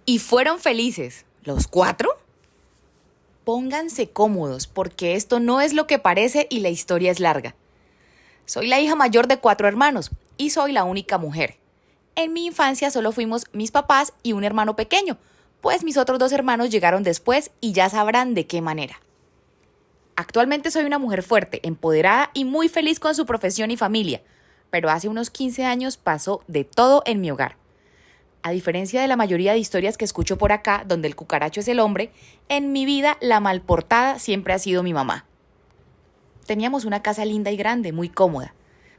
Y fueron felices. ¿Los cuatro? Pónganse cómodos, porque esto no es lo que parece y la historia es larga. Soy la hija mayor de 4 hermanos y soy la única mujer. En mi infancia solo fuimos mis papás y un hermano pequeño, pues mis otros 2 hermanos llegaron después y ya sabrán de qué manera. Actualmente soy una mujer fuerte, empoderada y muy feliz con su profesión y familia, pero hace unos 15 años pasó de todo en mi hogar. A diferencia de la mayoría de historias que escucho por acá, donde el cucaracho es el hombre, en mi vida la malportada siempre ha sido mi mamá. Teníamos una casa linda y grande, muy cómoda.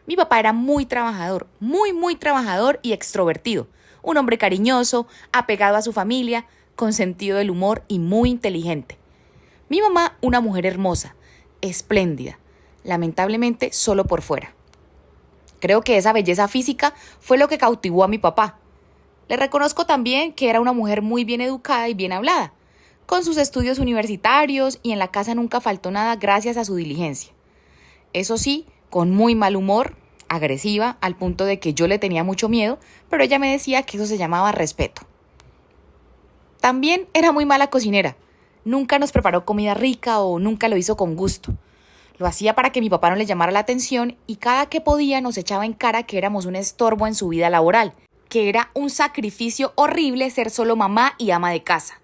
Mi papá era muy trabajador, muy trabajador y extrovertido. Un hombre cariñoso, apegado a su familia, con sentido del humor y muy inteligente. Mi mamá, una mujer hermosa, espléndida, lamentablemente solo por fuera. Creo que esa belleza física fue lo que cautivó a mi papá. Le reconozco también que era una mujer muy bien educada y bien hablada, con sus estudios universitarios y en la casa nunca faltó nada gracias a su diligencia. Eso sí, con muy mal humor, agresiva, al punto de que yo le tenía mucho miedo, pero ella me decía que eso se llamaba respeto. También era muy mala cocinera. Nunca nos preparó comida rica o nunca lo hizo con gusto. Lo hacía para que mi papá no le llamara la atención y cada que podía nos echaba en cara que éramos un estorbo en su vida laboral, que era un sacrificio horrible ser solo mamá y ama de casa.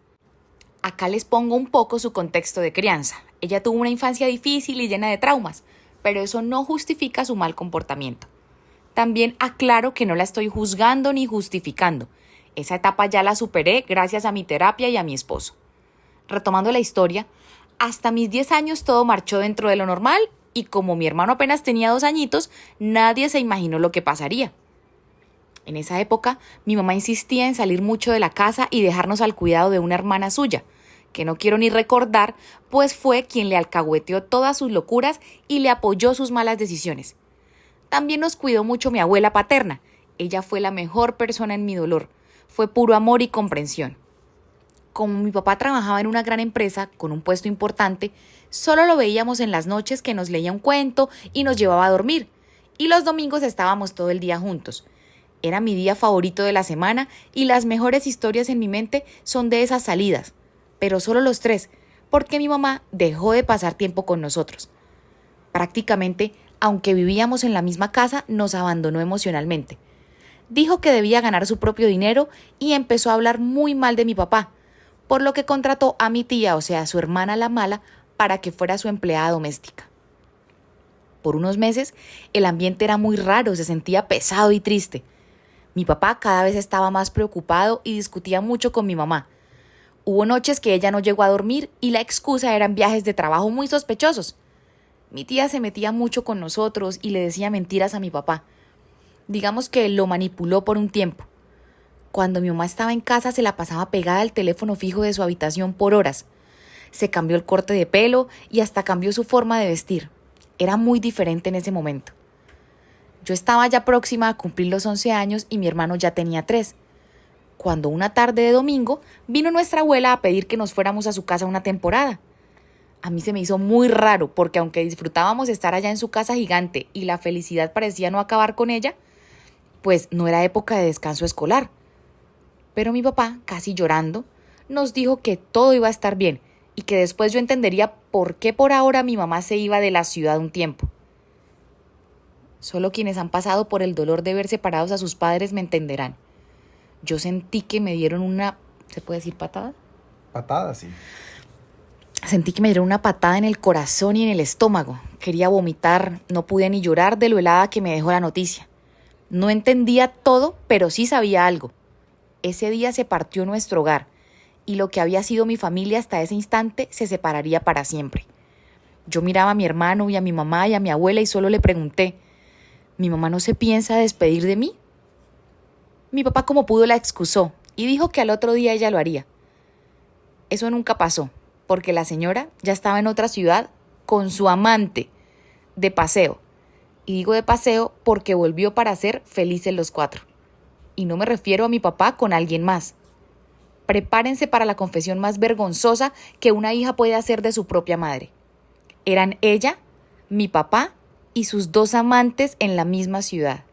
Acá les pongo un poco su contexto de crianza. Ella tuvo una infancia difícil y llena de traumas, pero eso no justifica su mal comportamiento. También aclaro que no la estoy juzgando ni justificando. Esa etapa ya la superé gracias a mi terapia y a mi esposo. Retomando la historia, hasta mis 10 años todo marchó dentro de lo normal y como mi hermano apenas tenía 2 añitos, nadie se imaginó lo que pasaría. En esa época, mi mamá insistía en salir mucho de la casa y dejarnos al cuidado de una hermana suya, que no quiero ni recordar, pues fue quien le alcahueteó todas sus locuras y le apoyó sus malas decisiones. También nos cuidó mucho mi abuela paterna. Ella fue la mejor persona en mi dolor. Fue puro amor y comprensión. Como mi papá trabajaba en una gran empresa con un puesto importante, solo lo veíamos en las noches que nos leía un cuento y nos llevaba a dormir. Y los domingos estábamos todo el día juntos. Era mi día favorito de la semana y las mejores historias en mi mente son de esas salidas. Pero solo los 3, porque mi mamá dejó de pasar tiempo con nosotros. Prácticamente, aunque vivíamos en la misma casa, nos abandonó emocionalmente. Dijo que debía ganar su propio dinero y empezó a hablar muy mal de mi papá, por lo que contrató a mi tía, o sea, a su hermana la mala, para que fuera su empleada doméstica. Por unos meses, el ambiente era muy raro, se sentía pesado y triste. Mi papá cada vez estaba más preocupado y discutía mucho con mi mamá. Hubo noches que ella no llegó a dormir y la excusa eran viajes de trabajo muy sospechosos. Mi tía se metía mucho con nosotros y le decía mentiras a mi papá. Digamos que lo manipuló por un tiempo. Cuando mi mamá estaba en casa se la pasaba pegada al teléfono fijo de su habitación por horas. Se cambió el corte de pelo y hasta cambió su forma de vestir. Era muy diferente en ese momento. Yo estaba ya próxima a cumplir los 11 años y mi hermano ya tenía 3. Cuando una tarde de domingo vino nuestra abuela a pedir que nos fuéramos a su casa una temporada. A mí se me hizo muy raro porque aunque disfrutábamos estar allá en su casa gigante y la felicidad parecía no acabar con ella, pues no era época de descanso escolar. Pero mi papá, casi llorando, nos dijo que todo iba a estar bien y que después yo entendería por qué por ahora mi mamá se iba de la ciudad un tiempo. Solo quienes han pasado por el dolor de ver separados a sus padres me entenderán. Yo sentí que me dieron una... ¿Se puede decir patada? Patada, sí. Sentí que me dieron una patada en el corazón y en el estómago. Quería vomitar, no pude ni llorar de lo helada que me dejó la noticia. No entendía todo, pero sí sabía algo. Ese día se partió nuestro hogar y lo que había sido mi familia hasta ese instante se separaría para siempre. Yo miraba a mi hermano y a mi mamá y a mi abuela y solo le pregunté, ¿mi mamá no se piensa despedir de mí? Mi papá como pudo la excusó y dijo que al otro día ella lo haría. Eso nunca pasó, porque la señora ya estaba en otra ciudad con su amante, de paseo. Y digo de paseo porque volvió para ser felices los 4. Y no me refiero a mi papá con alguien más. Prepárense para la confesión más vergonzosa que una hija puede hacer de su propia madre. Eran ella, mi papá y sus 2 amantes en la misma ciudad.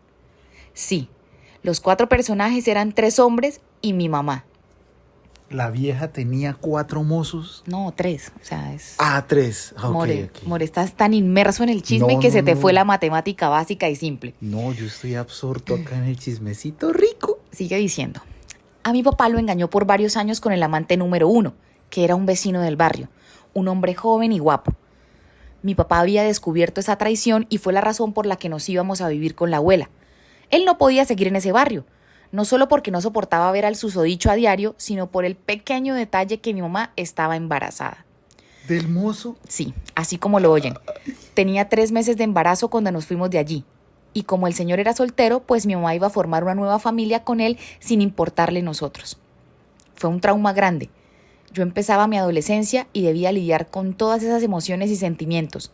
Sí, los 4 personajes eran 3 hombres y mi mamá. La vieja tenía 4 mozos. No, 3, o sea, es... 3. Ah, ok, More, ok. More, estás tan inmerso en el chisme No, que no, se te no. fue la matemática básica y simple. No, yo estoy absorto acá en el chismecito rico. Sigue diciendo. A mi papá lo engañó por varios años con el amante número 1, que era un vecino del barrio, un hombre joven y guapo. Mi papá había descubierto esa traición y fue la razón por la que nos íbamos a vivir con la abuela. Él no podía seguir en ese barrio, no solo porque no soportaba ver al susodicho a diario, sino por el pequeño detalle que mi mamá estaba embarazada. ¿Del mozo? Sí, así como lo oyen. Tenía 3 meses de embarazo cuando nos fuimos de allí. Y como el señor era soltero, pues mi mamá iba a formar una nueva familia con él sin importarle nosotros. Fue un trauma grande. Yo empezaba mi adolescencia y debía lidiar con todas esas emociones y sentimientos.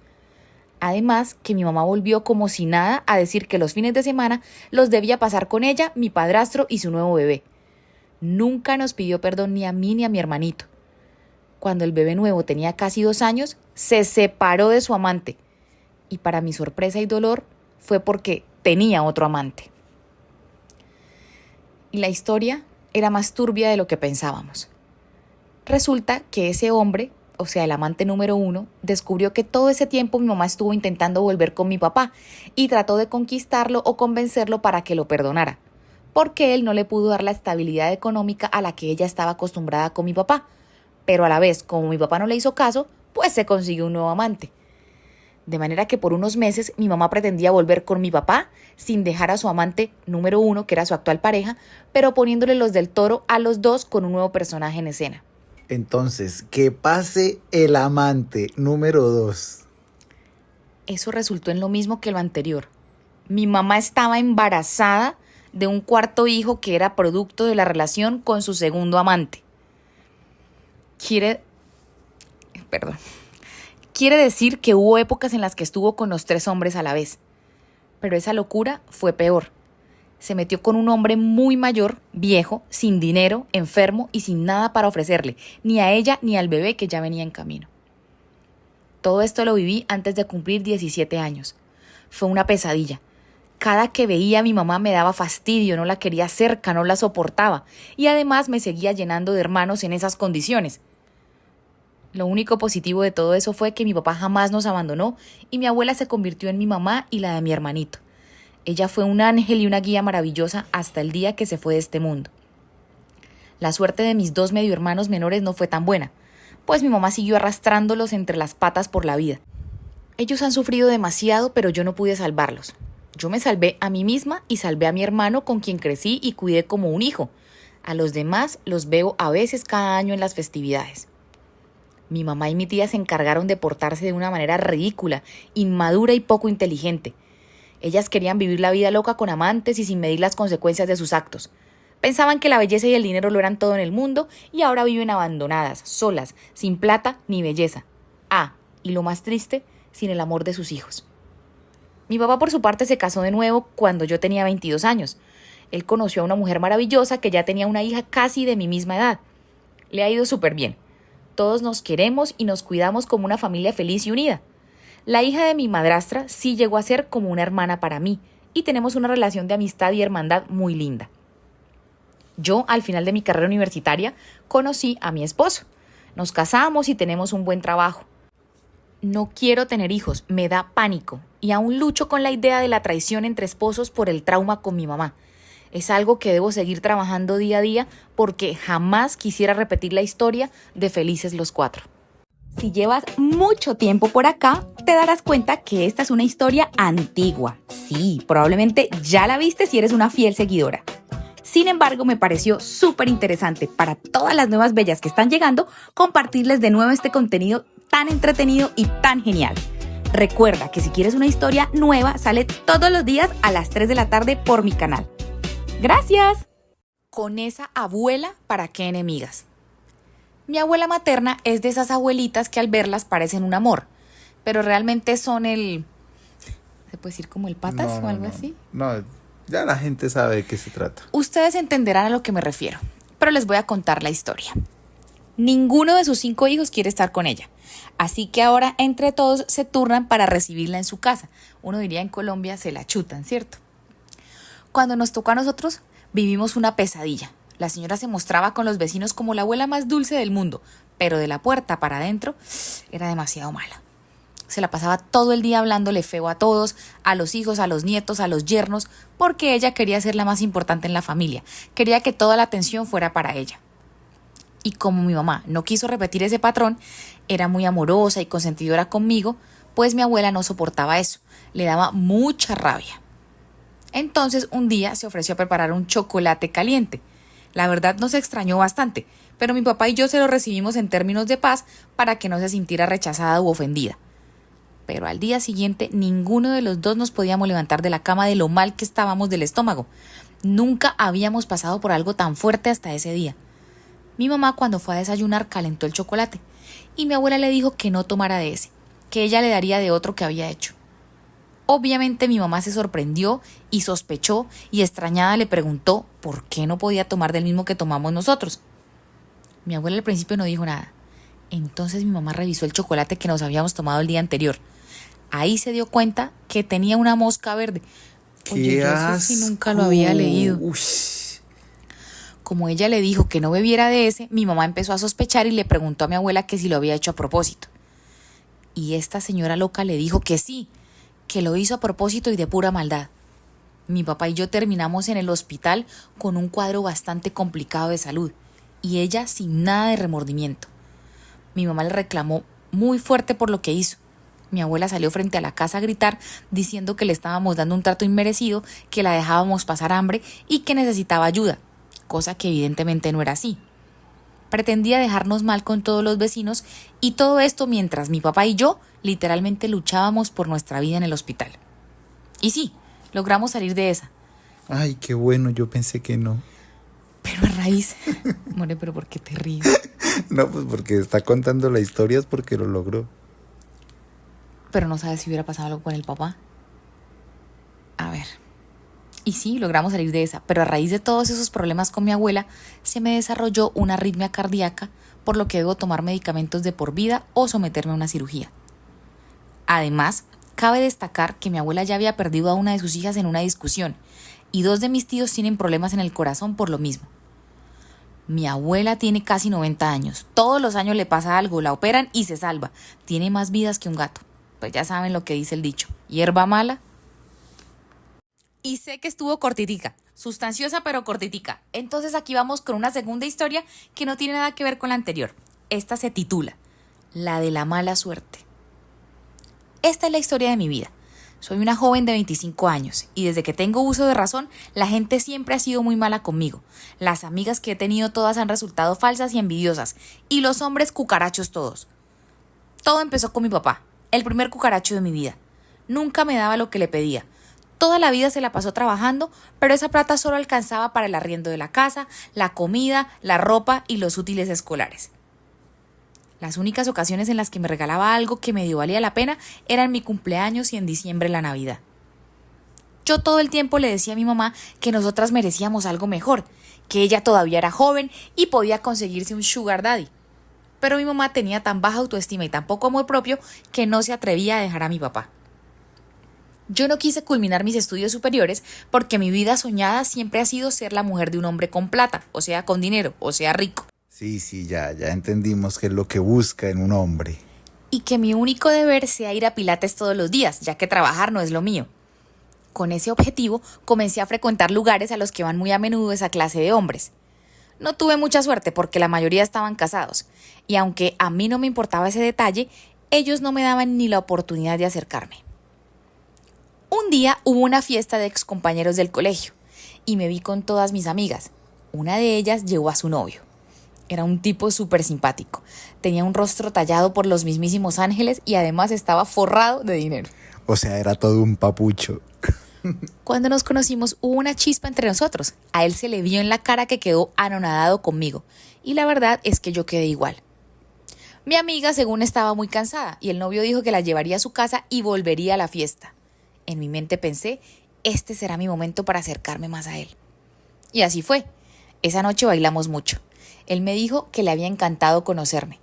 Además, que mi mamá volvió como si nada a decir que los fines de semana los debía pasar con ella, mi padrastro y su nuevo bebé. Nunca nos pidió perdón ni a mí ni a mi hermanito. Cuando el bebé nuevo tenía casi 2 años, se separó de su amante. Y para mi sorpresa y dolor, fue porque tenía otro amante. Y la historia era más turbia de lo que pensábamos. Resulta que ese hombre, o sea, el amante número 1, descubrió que todo ese tiempo mi mamá estuvo intentando volver con mi papá y trató de conquistarlo o convencerlo para que lo perdonara, porque él no le pudo dar la estabilidad económica a la que ella estaba acostumbrada con mi papá. Pero a la vez, como mi papá no le hizo caso, pues se consiguió un nuevo amante. De manera que por unos meses mi mamá pretendía volver con mi papá sin dejar a su amante número 1, que era su actual pareja, pero poniéndole los del toro a los dos con un nuevo personaje en escena. Entonces, que pase el amante número 2. Eso resultó en lo mismo que lo anterior. Mi mamá estaba embarazada de un cuarto hijo que era producto de la relación con su segundo amante. Quiere decir que hubo épocas en las que estuvo con los 3 hombres a la vez. Pero esa locura fue peor. Se metió con un hombre muy mayor, viejo, sin dinero, enfermo y sin nada para ofrecerle, ni a ella ni al bebé que ya venía en camino. Todo esto lo viví antes de cumplir 17 años. Fue una pesadilla. Cada que veía a mi mamá me daba fastidio, no la quería cerca, no la soportaba. Y además me seguía llenando de hermanos en esas condiciones. Lo único positivo de todo eso fue que mi papá jamás nos abandonó y mi abuela se convirtió en mi mamá y la de mi hermanito. Ella fue un ángel y una guía maravillosa hasta el día que se fue de este mundo. La suerte de mis 2 medio hermanos menores no fue tan buena, pues mi mamá siguió arrastrándolos entre las patas por la vida. Ellos han sufrido demasiado, pero yo no pude salvarlos. Yo me salvé a mí misma y salvé a mi hermano con quien crecí y cuidé como un hijo. A los demás los veo a veces cada año en las festividades. Mi mamá y mi tía se encargaron de portarse de una manera ridícula, inmadura y poco inteligente. Ellas querían vivir la vida loca con amantes y sin medir las consecuencias de sus actos. Pensaban que la belleza y el dinero lo eran todo en el mundo y ahora viven abandonadas, solas, sin plata ni belleza. Y lo más triste, sin el amor de sus hijos. Mi papá por su parte se casó de nuevo cuando yo tenía 22 años. Él conoció a una mujer maravillosa que ya tenía una hija casi de mi misma edad. Le ha ido súper bien. Todos nos queremos y nos cuidamos como una familia feliz y unida. La hija de mi madrastra sí llegó a ser como una hermana para mí y tenemos una relación de amistad y hermandad muy linda. Yo, al final de mi carrera universitaria, conocí a mi esposo. Nos casamos y tenemos un buen trabajo. No quiero tener hijos, me da pánico y aún lucho con la idea de la traición entre esposos por el trauma con mi mamá. Es algo que debo seguir trabajando día a día porque jamás quisiera repetir la historia de Felices los 4. Si llevas mucho tiempo por acá, te darás cuenta que esta es una historia antigua. Sí, probablemente ya la viste si eres una fiel seguidora. Sin embargo, me pareció súper interesante para todas las nuevas bellas que están llegando compartirles de nuevo este contenido tan entretenido y tan genial. Recuerda que si quieres una historia nueva, sale todos los días a las 3 de la tarde por mi canal. ¡Gracias! Con esa abuela, ¿para qué enemigas? Mi abuela materna es de esas abuelitas que al verlas parecen un amor, pero realmente son ¿se puede decir como el patas o algo así? No, ya la gente sabe de qué se trata. Ustedes entenderán a lo que me refiero, pero les voy a contar la historia. Ninguno de sus 5 hijos quiere estar con ella, así que ahora entre todos se turnan para recibirla en su casa. Uno diría en Colombia se la chutan, ¿cierto? Cuando nos tocó a nosotros, vivimos una pesadilla. La señora se mostraba con los vecinos como la abuela más dulce del mundo, pero de la puerta para adentro era demasiado mala. Se la pasaba todo el día hablándole feo a todos, a los hijos, a los nietos, a los yernos, porque ella quería ser la más importante en la familia, quería que toda la atención fuera para ella. Y como mi mamá no quiso repetir ese patrón, era muy amorosa y consentidora conmigo, pues mi abuela no soportaba eso, le daba mucha rabia. Entonces un día se ofreció a preparar un chocolate caliente. La verdad nos extrañó bastante, pero mi papá y yo se lo recibimos en términos de paz para que no se sintiera rechazada u ofendida. Pero al día siguiente ninguno de los dos nos podíamos levantar de la cama de lo mal que estábamos del estómago. Nunca habíamos pasado por algo tan fuerte hasta ese día. Mi mamá cuando fue a desayunar calentó el chocolate y mi abuela le dijo que no tomara de ese, que ella le daría de otro que había hecho. Obviamente mi mamá se sorprendió y sospechó y extrañada le preguntó por qué no podía tomar del mismo que tomamos nosotros. Mi abuela al principio no dijo nada. Entonces mi mamá revisó el chocolate que nos habíamos tomado el día anterior. Ahí se dio cuenta que tenía una mosca verde. Oye, yo eso sí nunca lo había leído. Ush. Como ella le dijo que no bebiera de ese, mi mamá empezó a sospechar y le preguntó a mi abuela que si lo había hecho a propósito. Y esta señora loca le dijo que sí, que lo hizo a propósito y de pura maldad. Mi papá y yo terminamos en el hospital con un cuadro bastante complicado de salud y ella sin nada de remordimiento. Mi mamá le reclamó muy fuerte por lo que hizo. Mi abuela salió frente a la casa a gritar diciendo que le estábamos dando un trato inmerecido, que la dejábamos pasar hambre y que necesitaba ayuda, cosa que evidentemente no era así. Pretendía dejarnos mal con todos los vecinos y todo esto mientras mi papá y yo literalmente luchábamos por nuestra vida en el hospital. Y sí, logramos salir de esa. Ay, qué bueno, yo pensé que no. Pero a raíz... More, pero ¿por qué te ríes? No, pues porque está contando la historia es porque lo logró. Pero no sabes si hubiera pasado algo con el papá. A ver. Y sí, logramos salir de esa, pero a raíz de todos esos problemas con mi abuela, se me desarrolló una arritmia cardíaca, por lo que debo tomar medicamentos de por vida o someterme a una cirugía. Además, cabe destacar que mi abuela ya había perdido a una de sus hijas en una discusión, y 2 de mis tíos tienen problemas en el corazón por lo mismo. Mi abuela tiene casi 90 años, todos los años le pasa algo, la operan y se salva, tiene más vidas que un gato. Pues ya saben lo que dice el dicho, hierba mala. Y sé que estuvo cortitica, sustanciosa pero cortitica. Entonces aquí vamos con una segunda historia que no tiene nada que ver con la anterior. Esta se titula La de la mala suerte. Esta es la historia de mi vida. Soy una joven de 25 años y desde que tengo uso de razón, la gente siempre ha sido muy mala conmigo. Las amigas que he tenido todas han resultado falsas y envidiosas, y los hombres cucarachos todos. Todo empezó con mi papá, el primer cucaracho de mi vida. Nunca me daba lo que le pedía. Toda la vida se la pasó trabajando, pero esa plata solo alcanzaba para el arriendo de la casa, la comida, la ropa y los útiles escolares. Las únicas ocasiones en las que me regalaba algo que medio valía la pena eran mi cumpleaños y en diciembre la Navidad. Yo todo el tiempo le decía a mi mamá que nosotras merecíamos algo mejor, que ella todavía era joven y podía conseguirse un sugar daddy. Pero mi mamá tenía tan baja autoestima y tan poco amor propio que no se atrevía a dejar a mi papá. Yo no quise culminar mis estudios superiores porque mi vida soñada siempre ha sido ser la mujer de un hombre con plata, o sea, con dinero, o sea, rico. Sí, ya entendimos qué es lo que busca en un hombre. Y que mi único deber sea ir a pilates todos los días, ya que trabajar no es lo mío. Con ese objetivo, comencé a frecuentar lugares a los que van muy a menudo esa clase de hombres. No tuve mucha suerte porque la mayoría estaban casados, y aunque a mí no me importaba ese detalle, ellos no me daban ni la oportunidad de acercarme. Un día hubo una fiesta de excompañeros del colegio, y me vi con todas mis amigas. Una de ellas llevó a su novio. Era un tipo súper simpático. Tenía un rostro tallado por los mismísimos ángeles y además estaba forrado de dinero. O sea, era todo un papucho. Cuando nos conocimos hubo una chispa entre nosotros. A él se le vio en la cara que quedó anonadado conmigo. Y la verdad es que yo quedé igual. Mi amiga según estaba muy cansada y el novio dijo que la llevaría a su casa y volvería a la fiesta. En mi mente pensé, este será mi momento para acercarme más a él. Y así fue. Esa noche bailamos mucho. Él me dijo que le había encantado conocerme.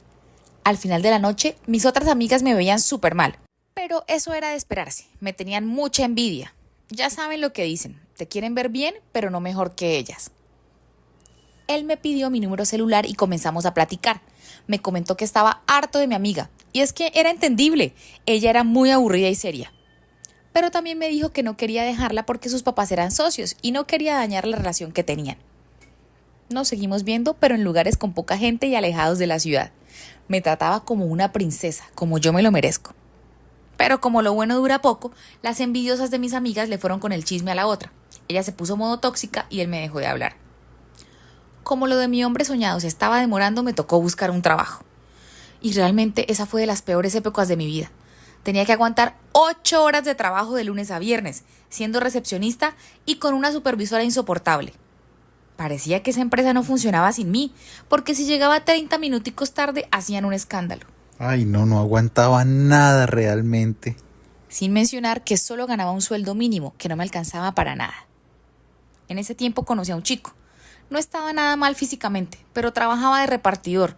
Al final de la noche, mis otras amigas me veían súper mal. Pero eso era de esperarse. Me tenían mucha envidia. Ya saben lo que dicen. Te quieren ver bien, pero no mejor que ellas. Él me pidió mi número celular y comenzamos a platicar. Me comentó que estaba harto de mi amiga, y es que era entendible, ella era muy aburrida y seria. Pero también me dijo que no quería dejarla porque sus papás eran socios y no quería dañar la relación que tenían. Nos seguimos viendo, pero en lugares con poca gente y alejados de la ciudad. Me trataba como una princesa, como yo me lo merezco. Pero como lo bueno dura poco, las envidiosas de mis amigas le fueron con el chisme a la otra. Ella se puso modo tóxica y él me dejó de hablar. Como lo de mi hombre soñado se estaba demorando, me tocó buscar un trabajo. Y realmente esa fue de las peores épocas de mi vida. Tenía que aguantar 8 horas de trabajo de lunes a viernes, siendo recepcionista y con una supervisora insoportable. Parecía que esa empresa no funcionaba sin mí, porque si llegaba 30 minuticos tarde hacían un escándalo. Ay, no aguantaba nada realmente. Sin mencionar que solo ganaba un sueldo mínimo, que no me alcanzaba para nada. En ese tiempo conocí a un chico. No estaba nada mal físicamente, pero trabajaba de repartidor.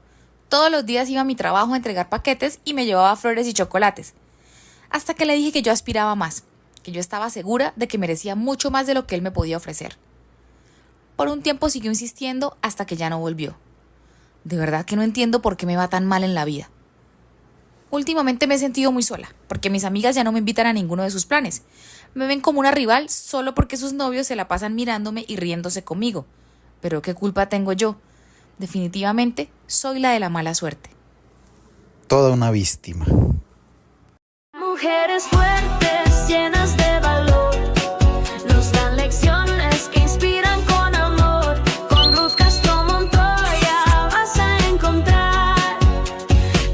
Todos los días iba a mi trabajo a entregar paquetes y me llevaba flores y chocolates. Hasta que le dije que yo aspiraba más, que yo estaba segura de que merecía mucho más de lo que él me podía ofrecer. Por un tiempo siguió insistiendo hasta que ya no volvió. De verdad que no entiendo por qué me va tan mal en la vida. Últimamente me he sentido muy sola, porque mis amigas ya no me invitan a ninguno de sus planes. Me ven como una rival solo porque sus novios se la pasan mirándome y riéndose conmigo. Pero ¿qué culpa tengo yo? Definitivamente soy la de la mala suerte. Toda una víctima. Mujeres fuertes, llenas de valor, nos dan lecciones que inspiran con amor. Con Ruth Castro Montoya vas a encontrar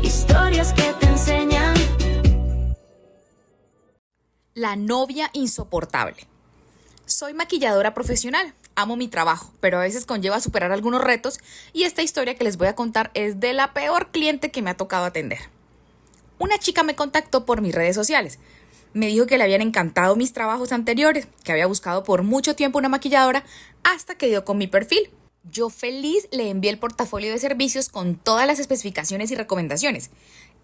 historias que te enseñan. La novia insoportable. Soy maquilladora profesional, amo mi trabajo, pero a veces conlleva superar algunos retos y esta historia que les voy a contar es de la peor cliente que me ha tocado atender. Una chica me contactó por mis redes sociales. Me dijo que le habían encantado mis trabajos anteriores, que había buscado por mucho tiempo una maquilladora hasta que dio con mi perfil. Yo feliz le envié el portafolio de servicios con todas las especificaciones y recomendaciones.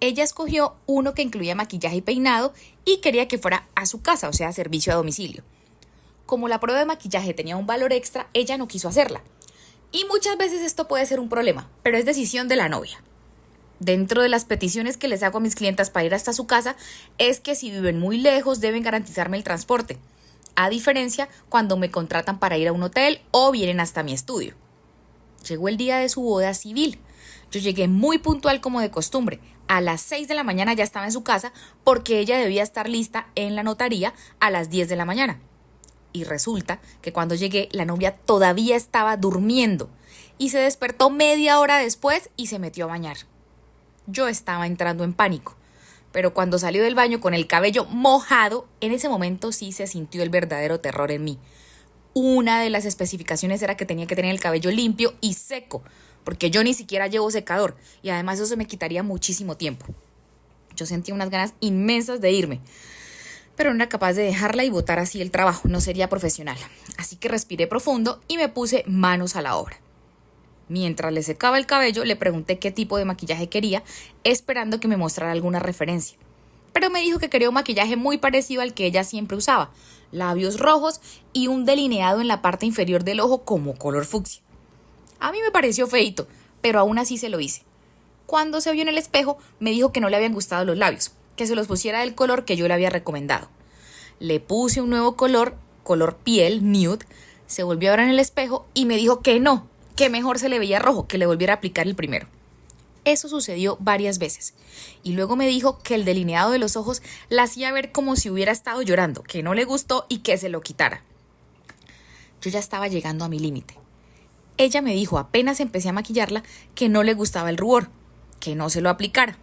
Ella escogió uno que incluía maquillaje y peinado y quería que fuera a su casa, o sea, servicio a domicilio. Como la prueba de maquillaje tenía un valor extra, ella no quiso hacerla. Y muchas veces esto puede ser un problema, pero es decisión de la novia. Dentro de las peticiones que les hago a mis clientas para ir hasta su casa es que si viven muy lejos deben garantizarme el transporte, a diferencia cuando me contratan para ir a un hotel o vienen hasta mi estudio. Llegó el día de su boda civil. Yo llegué muy puntual como de costumbre. A las 6 de la mañana ya estaba en su casa porque ella debía estar lista en la notaría a las 10 de la mañana. Y resulta que cuando llegué la novia todavía estaba durmiendo y se despertó media hora después y se metió a bañar. Yo estaba entrando en pánico, pero cuando salió del baño con el cabello mojado, en ese momento sí se sintió el verdadero terror en mí. Una de las especificaciones era que tenía que tener el cabello limpio y seco, porque yo ni siquiera llevo secador y además eso me quitaría muchísimo tiempo. Yo sentía unas ganas inmensas de irme, pero no era capaz de dejarla y botar así el trabajo, no sería profesional. Así que respiré profundo y me puse manos a la obra. Mientras le secaba el cabello, le pregunté qué tipo de maquillaje quería, esperando que me mostrara alguna referencia. Pero me dijo que quería un maquillaje muy parecido al que ella siempre usaba, labios rojos y un delineado en la parte inferior del ojo como color fucsia. A mí me pareció feíto, pero aún así se lo hice. Cuando se vio en el espejo, me dijo que no le habían gustado los labios, que se los pusiera del color que yo le había recomendado. Le puse un nuevo color piel, nude, se volvió a ver en el espejo y me dijo que no, que mejor se le veía rojo, que le volviera a aplicar el primero. Eso sucedió varias veces. Y luego me dijo que el delineado de los ojos la hacía ver como si hubiera estado llorando, que no le gustó y que se lo quitara. Yo ya estaba llegando a mi límite. Ella me dijo, apenas empecé a maquillarla, que no le gustaba el rubor, que no se lo aplicara.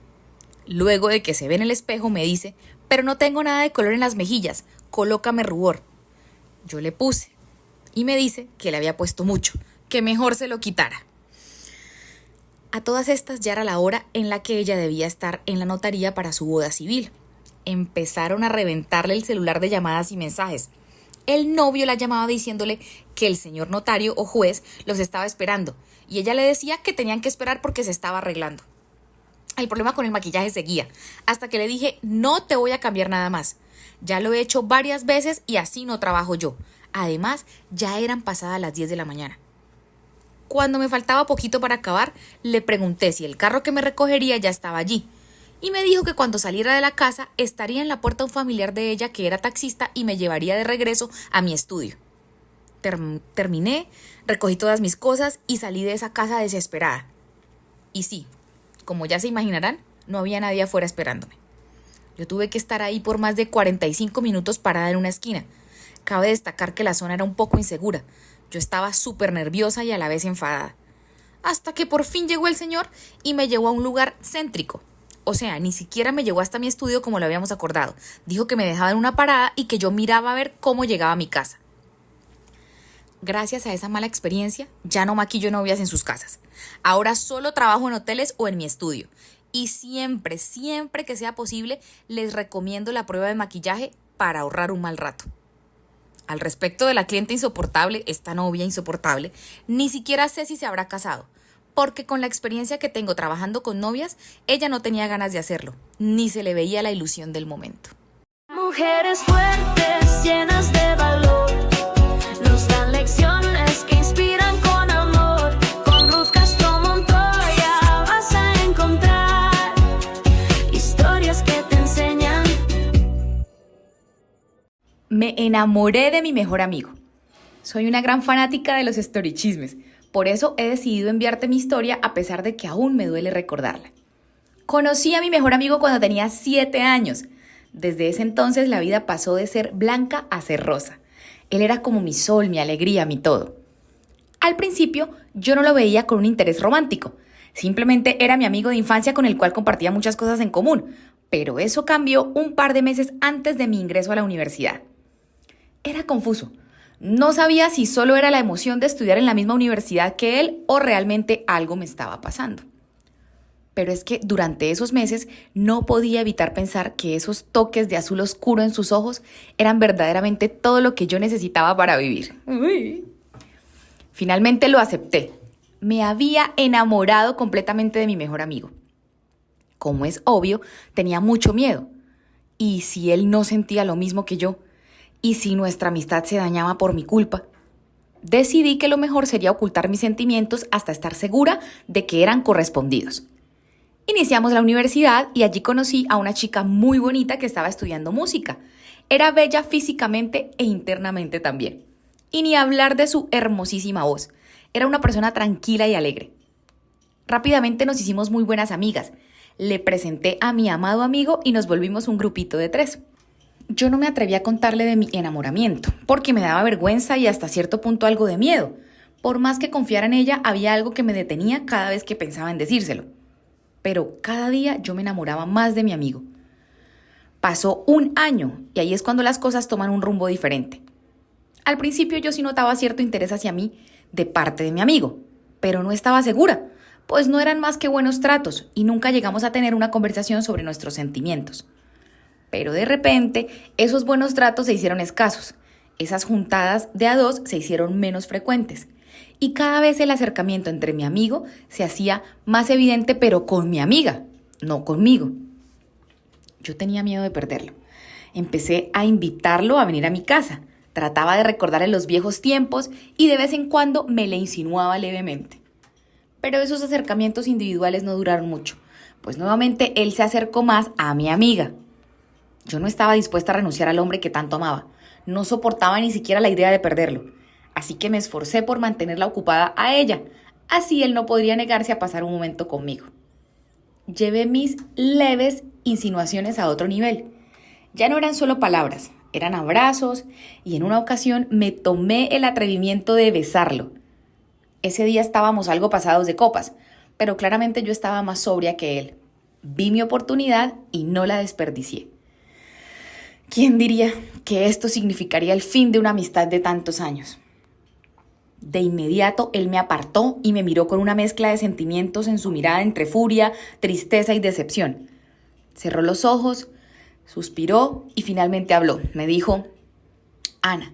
Luego de que se ve en el espejo me dice, pero no tengo nada de color en las mejillas, colócame rubor. Yo le puse y me dice que le había puesto mucho, que mejor se lo quitara. A todas estas ya era la hora en la que ella debía estar en la notaría para su boda civil. Empezaron a reventarle el celular de llamadas y mensajes. El novio la llamaba diciéndole que el señor notario o juez los estaba esperando y ella le decía que tenían que esperar porque se estaba arreglando. El problema con el maquillaje seguía, hasta que le dije, no te voy a cambiar nada más. Ya lo he hecho varias veces y así no trabajo yo. Además, ya eran pasadas las 10 de la mañana. Cuando me faltaba poquito para acabar, le pregunté si el carro que me recogería ya estaba allí. Y me dijo que cuando saliera de la casa estaría en la puerta un familiar de ella que era taxista y me llevaría de regreso a mi estudio. Terminé, recogí todas mis cosas y salí de esa casa desesperada. Y sí, como ya se imaginarán, no había nadie afuera esperándome. Yo tuve que estar ahí por más de 45 minutos parada en una esquina. Cabe destacar que la zona era un poco insegura. Yo estaba súper nerviosa y a la vez enfadada. Hasta que por fin llegó el señor y me llevó a un lugar céntrico. O sea, ni siquiera me llevó hasta mi estudio como lo habíamos acordado. Dijo que me dejaba en una parada y que yo miraba a ver cómo llegaba a mi casa. Gracias a esa mala experiencia, ya no maquillo novias en sus casas. Ahora solo trabajo en hoteles o en mi estudio. Y siempre, siempre que sea posible, les recomiendo la prueba de maquillaje para ahorrar un mal rato. Al respecto de la cliente insoportable, esta novia insoportable, ni siquiera sé si se habrá casado. Porque con la experiencia que tengo trabajando con novias, ella no tenía ganas de hacerlo, ni se le veía la ilusión del momento. Mujeres fuertes, llenas de valor, nos dan lecciones que inspiran con amor. Con Ruth Castro Montoya vas a encontrar historias que te enseñan. Me enamoré de mi mejor amigo. Soy una gran fanática de los storichismes. Por eso he decidido enviarte mi historia a pesar de que aún me duele recordarla. Conocí a mi mejor amigo cuando tenía 7 años. Desde ese entonces la vida pasó de ser blanca a ser rosa. Él era como mi sol, mi alegría, mi todo. Al principio yo no lo veía con un interés romántico. Simplemente era mi amigo de infancia con el cual compartía muchas cosas en común. Pero eso cambió un par de meses antes de mi ingreso a la universidad. Era confuso. No sabía si solo era la emoción de estudiar en la misma universidad que él o realmente algo me estaba pasando. Pero es que durante esos meses no podía evitar pensar que esos toques de azul oscuro en sus ojos eran verdaderamente todo lo que yo necesitaba para vivir. Uy. Finalmente lo acepté. Me había enamorado completamente de mi mejor amigo. Como es obvio, tenía mucho miedo. ¿Y si él no sentía lo mismo que yo? ¿Y si nuestra amistad se dañaba por mi culpa? Decidí que lo mejor sería ocultar mis sentimientos hasta estar segura de que eran correspondidos. Iniciamos la universidad y allí conocí a una chica muy bonita que estaba estudiando música. Era bella físicamente e internamente también. Y ni hablar de su hermosísima voz. Era una persona tranquila y alegre. Rápidamente nos hicimos muy buenas amigas. Le presenté a mi amado amigo y nos volvimos un grupito de 3. Yo no me atreví a contarle de mi enamoramiento, porque me daba vergüenza y hasta cierto punto algo de miedo. Por más que confiara en ella, había algo que me detenía cada vez que pensaba en decírselo. Pero cada día yo me enamoraba más de mi amigo. Pasó un año y ahí es cuando las cosas toman un rumbo diferente. Al principio yo sí notaba cierto interés hacia mí de parte de mi amigo, pero no estaba segura, pues no eran más que buenos tratos y nunca llegamos a tener una conversación sobre nuestros sentimientos. Pero de repente, esos buenos tratos se hicieron escasos. Esas juntadas de a 2 se hicieron menos frecuentes. Y cada vez el acercamiento entre mi amigo se hacía más evidente, pero con mi amiga, no conmigo. Yo tenía miedo de perderlo. Empecé a invitarlo a venir a mi casa. Trataba de recordarle los viejos tiempos y de vez en cuando me le insinuaba levemente. Pero esos acercamientos individuales no duraron mucho, pues nuevamente él se acercó más a mi amiga. Yo no estaba dispuesta a renunciar al hombre que tanto amaba. No soportaba ni siquiera la idea de perderlo. Así que me esforcé por mantenerla ocupada a ella. Así él no podría negarse a pasar un momento conmigo. Llevé mis leves insinuaciones a otro nivel. Ya no eran solo palabras, eran abrazos y en una ocasión me tomé el atrevimiento de besarlo. Ese día estábamos algo pasados de copas, pero claramente yo estaba más sobria que él. Vi mi oportunidad y no la desperdicié. ¿Quién diría que esto significaría el fin de una amistad de tantos años? De inmediato él me apartó y me miró con una mezcla de sentimientos en su mirada entre furia, tristeza y decepción. Cerró los ojos, suspiró y finalmente habló. Me dijo: Ana,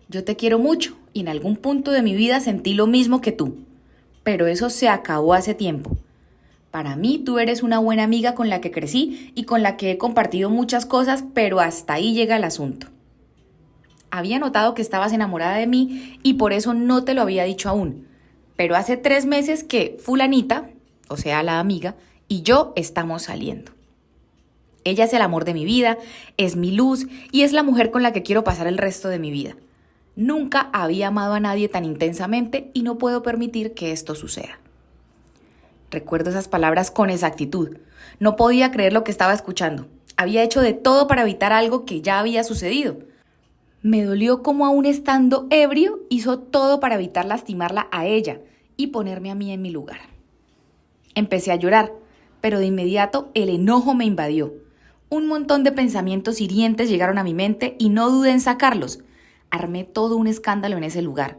yo te quiero mucho y en algún punto de mi vida sentí lo mismo que tú, pero eso se acabó hace tiempo. Para mí tú eres una buena amiga con la que crecí y con la que he compartido muchas cosas, pero hasta ahí llega el asunto. Había notado que estabas enamorada de mí y por eso no te lo había dicho aún, Pero hace 3 meses que fulanita, o sea, la amiga, y yo estamos saliendo. Ella es el amor de mi vida, es mi luz y es la mujer con la que quiero pasar el resto de mi vida. Nunca había amado a nadie tan intensamente y no puedo permitir que esto suceda. Recuerdo esas palabras con exactitud. No podía creer lo que estaba escuchando. Había hecho de todo para evitar algo que ya había sucedido. Me dolió como aún estando ebrio hizo todo para evitar lastimarla a ella y ponerme a mí en mi lugar. Empecé a llorar, pero de inmediato el enojo me invadió. Un montón de pensamientos hirientes llegaron a mi mente y no dudé en sacarlos. Armé todo un escándalo en ese lugar.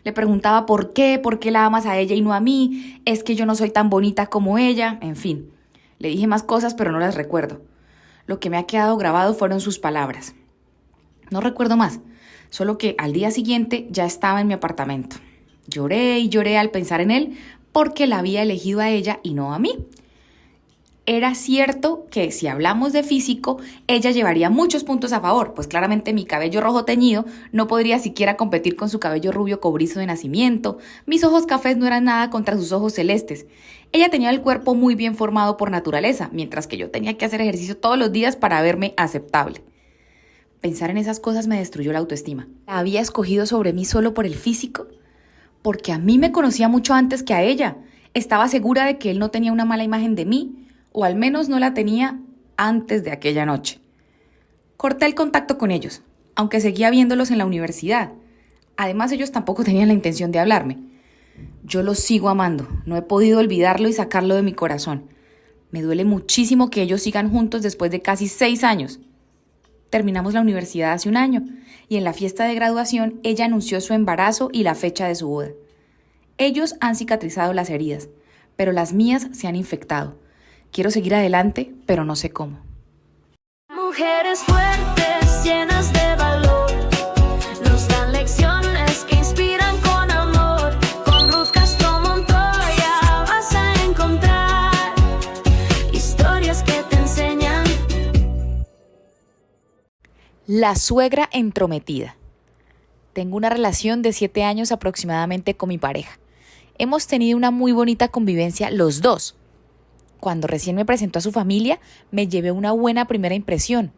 Le preguntaba por qué la amas a ella y no a mí, es que yo no soy tan bonita como ella, en fin. Le dije más cosas, pero no las recuerdo. Lo que me ha quedado grabado fueron sus palabras. No recuerdo más, solo que al día siguiente ya estaba en mi apartamento. Lloré y lloré al pensar en él porque la había elegido a ella y no a mí. Era cierto que si hablamos de físico, ella llevaría muchos puntos a favor, pues claramente mi cabello rojo teñido no podría siquiera competir con su cabello rubio cobrizo de nacimiento, mis ojos cafés no eran nada contra sus ojos celestes. Ella tenía el cuerpo muy bien formado por naturaleza, mientras que yo tenía que hacer ejercicio todos los días para verme aceptable. Pensar en esas cosas me destruyó la autoestima. ¿La había escogido sobre mí solo por el físico? Porque a mí me conocía mucho antes que a ella. Estaba segura de que él no tenía una mala imagen de mí, o al menos no la tenía antes de aquella noche. Corté el contacto con ellos, aunque seguía viéndolos en la universidad. Además, ellos tampoco tenían la intención de hablarme. Yo los sigo amando, no he podido olvidarlo y sacarlo de mi corazón. Me duele muchísimo que ellos sigan juntos después de casi 6 años. Terminamos la universidad hace 1 año y en la fiesta de graduación ella anunció su embarazo y la fecha de su boda. Ellos han cicatrizado las heridas, pero las mías se han infectado. Quiero seguir adelante, pero no sé cómo. Mujeres fuertes, llenas de valor, nos dan lecciones que inspiran con amor. Con Ruth Castro Montoya vas a encontrar historias que te enseñan. La suegra entrometida. Tengo una relación de 7 años aproximadamente con mi pareja. Hemos tenido una muy bonita convivencia los dos. Cuando recién me presentó a su familia, me llevé una buena primera impresión.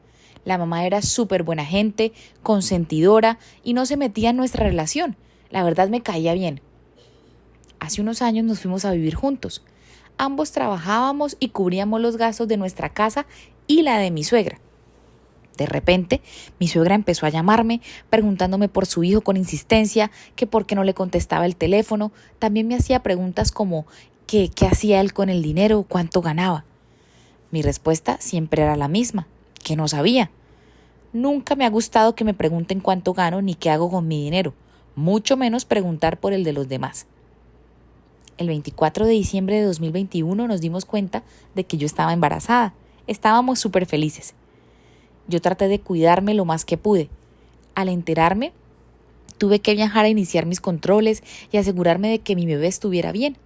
La mamá era súper buena gente, consentidora y no se metía en nuestra relación. La verdad me caía bien. Hace unos años nos fuimos a vivir juntos. Ambos trabajábamos y cubríamos los gastos de nuestra casa y la de mi suegra. De repente, mi suegra empezó a llamarme, preguntándome por su hijo con insistencia, que por qué no le contestaba el teléfono. También me hacía preguntas como ¿qué hacía él con el dinero? ¿Cuánto ganaba? Mi respuesta siempre era la misma, que no sabía. Nunca me ha gustado que me pregunten cuánto gano ni qué hago con mi dinero, mucho menos preguntar por el de los demás. El 24 de diciembre de 2021 nos dimos cuenta de que yo estaba embarazada. Estábamos súper felices. Yo traté de cuidarme lo más que pude. Al enterarme, tuve que viajar a iniciar mis controles y asegurarme de que mi bebé estuviera bien.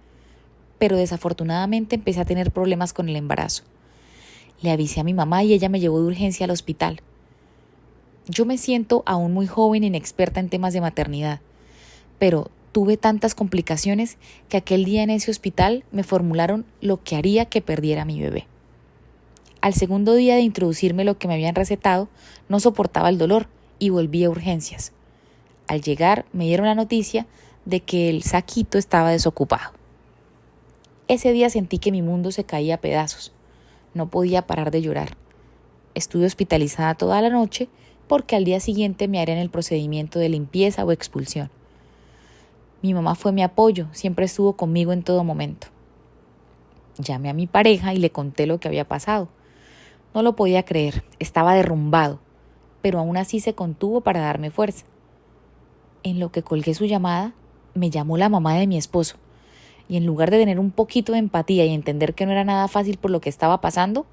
Pero desafortunadamente empecé a tener problemas con el embarazo. Le avisé a mi mamá y ella me llevó de urgencia al hospital. Yo me siento aún muy joven e inexperta en temas de maternidad, pero tuve tantas complicaciones que aquel día en ese hospital me formularon lo que haría que perdiera a mi bebé. Al segundo día de introducirme lo que me habían recetado, no soportaba el dolor y volví a urgencias. Al llegar me dieron la noticia de que el saquito estaba desocupado. Ese día sentí que mi mundo se caía a pedazos. No podía parar de llorar. Estuve hospitalizada toda la noche porque al día siguiente me harían el procedimiento de limpieza o expulsión. Mi mamá fue mi apoyo, siempre estuvo conmigo en todo momento. Llamé a mi pareja y le conté lo que había pasado. No lo podía creer, estaba derrumbado, pero aún así se contuvo para darme fuerza. En lo que colgué su llamada, me llamó la mamá de mi esposo. Y en lugar de tener un poquito de empatía y entender que no era nada fácil por lo que estaba pasando,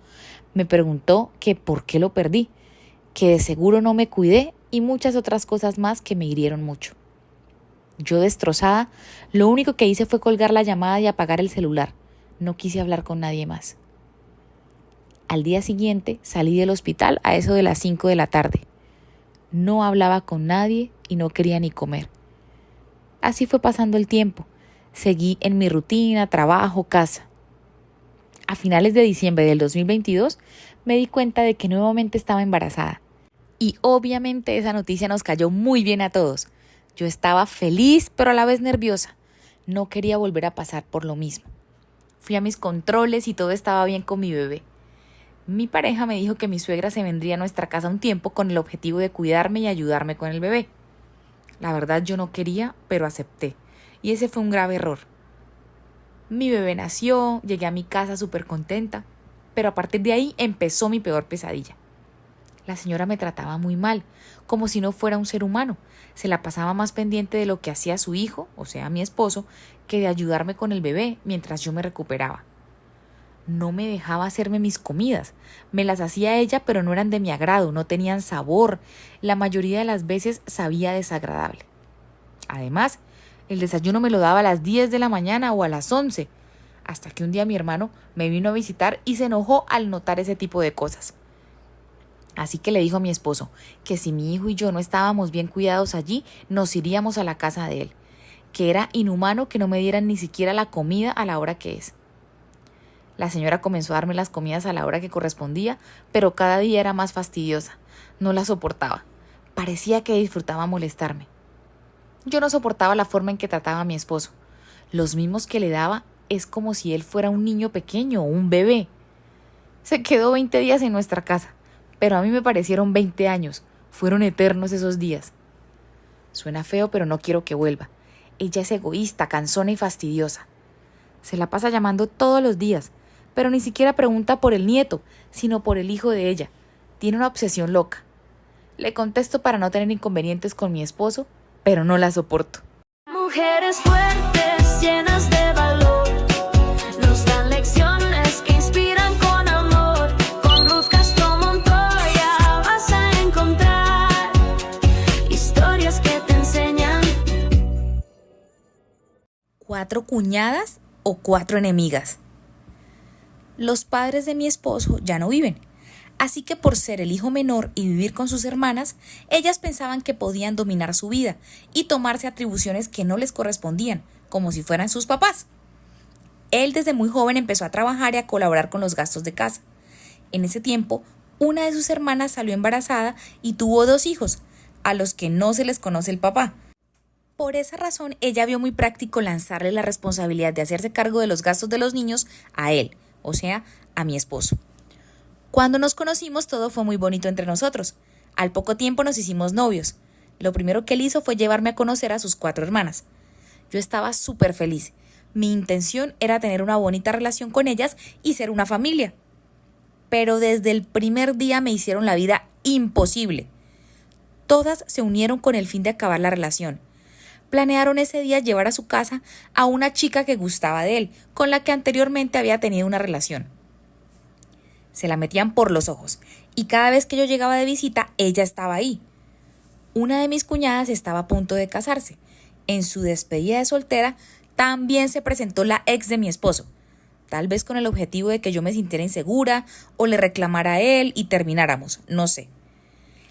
me preguntó que por qué lo perdí, que de seguro no me cuidé y muchas otras cosas más que me hirieron mucho. Yo destrozada, lo único que hice fue colgar la llamada y apagar el celular. No quise hablar con nadie más. Al día siguiente salí del hospital a eso de las 5 de la tarde. No hablaba con nadie y no quería ni comer. Así fue pasando el tiempo. Seguí en mi rutina, trabajo, casa. A finales de diciembre del 2022 me di cuenta de que nuevamente estaba embarazada. Y obviamente esa noticia nos cayó muy bien a todos. Yo estaba feliz pero a la vez nerviosa. No quería volver a pasar por lo mismo. Fui a mis controles y todo estaba bien con mi bebé. Mi pareja me dijo que mi suegra se vendría a nuestra casa un tiempo con el objetivo de cuidarme y ayudarme con el bebé. La verdad yo no quería, pero acepté. Y ese fue un grave error. Mi bebé nació, llegué a mi casa súper contenta, pero a partir de ahí empezó mi peor pesadilla. La señora me trataba muy mal, como si no fuera un ser humano. Se la pasaba más pendiente de lo que hacía su hijo, o sea, mi esposo, que de ayudarme con el bebé mientras yo me recuperaba. No me dejaba hacerme mis comidas. Me las hacía ella, pero no eran de mi agrado, no tenían sabor. La mayoría de las veces sabía desagradable. Además, el desayuno me lo daba a las 10 de la mañana o a las 11, hasta que un día mi hermano me vino a visitar y se enojó al notar ese tipo de cosas. Así que le dijo a mi esposo que si mi hijo y yo no estábamos bien cuidados allí, nos iríamos a la casa de él, que era inhumano que no me dieran ni siquiera la comida a la hora que es. La señora comenzó a darme las comidas a la hora que correspondía, pero cada día era más fastidiosa. No la soportaba. Parecía que disfrutaba molestarme. Yo no soportaba la forma en que trataba a mi esposo. Los mimos que le daba es como si él fuera un niño pequeño o un bebé. Se quedó 20 días en nuestra casa, pero a mí me parecieron 20 años. Fueron eternos esos días. Suena feo, pero no quiero que vuelva. Ella es egoísta, cansona y fastidiosa. Se la pasa llamando todos los días, pero ni siquiera pregunta por el nieto, sino por el hijo de ella. Tiene una obsesión loca. Le contesto para no tener inconvenientes con mi esposo, pero no la soporto. Mujeres fuertes, llenas de valor, nos dan lecciones que inspiran con amor. Con Ruth Castro Montoya vas a encontrar historias que te enseñan. 4 cuñadas o 4 enemigas. Los padres de mi esposo ya no viven, así que por ser el hijo menor y vivir con sus hermanas, ellas pensaban que podían dominar su vida y tomarse atribuciones que no les correspondían, como si fueran sus papás. Él desde muy joven empezó a trabajar y a colaborar con los gastos de casa. En ese tiempo, una de sus hermanas salió embarazada y tuvo 2 hijos, a los que no se les conoce el papá. Por esa razón, ella vio muy práctico lanzarle la responsabilidad de hacerse cargo de los gastos de los niños a él, o sea, a mi esposo. Cuando nos conocimos todo fue muy bonito entre nosotros. Al poco tiempo nos hicimos novios. Lo primero que él hizo fue llevarme a conocer a sus 4 hermanas. Yo estaba súper feliz. Mi intención era tener una bonita relación con ellas y ser una familia. Pero desde el primer día me hicieron la vida imposible. Todas se unieron con el fin de acabar la relación. Planearon ese día llevar a su casa a una chica que gustaba de él, con la que anteriormente había tenido una relación. Se la metían por los ojos, y cada vez que yo llegaba de visita, ella estaba ahí. Una de mis cuñadas estaba a punto de casarse. En su despedida de soltera, también se presentó la ex de mi esposo, tal vez con el objetivo de que yo me sintiera insegura o le reclamara a él y termináramos, no sé.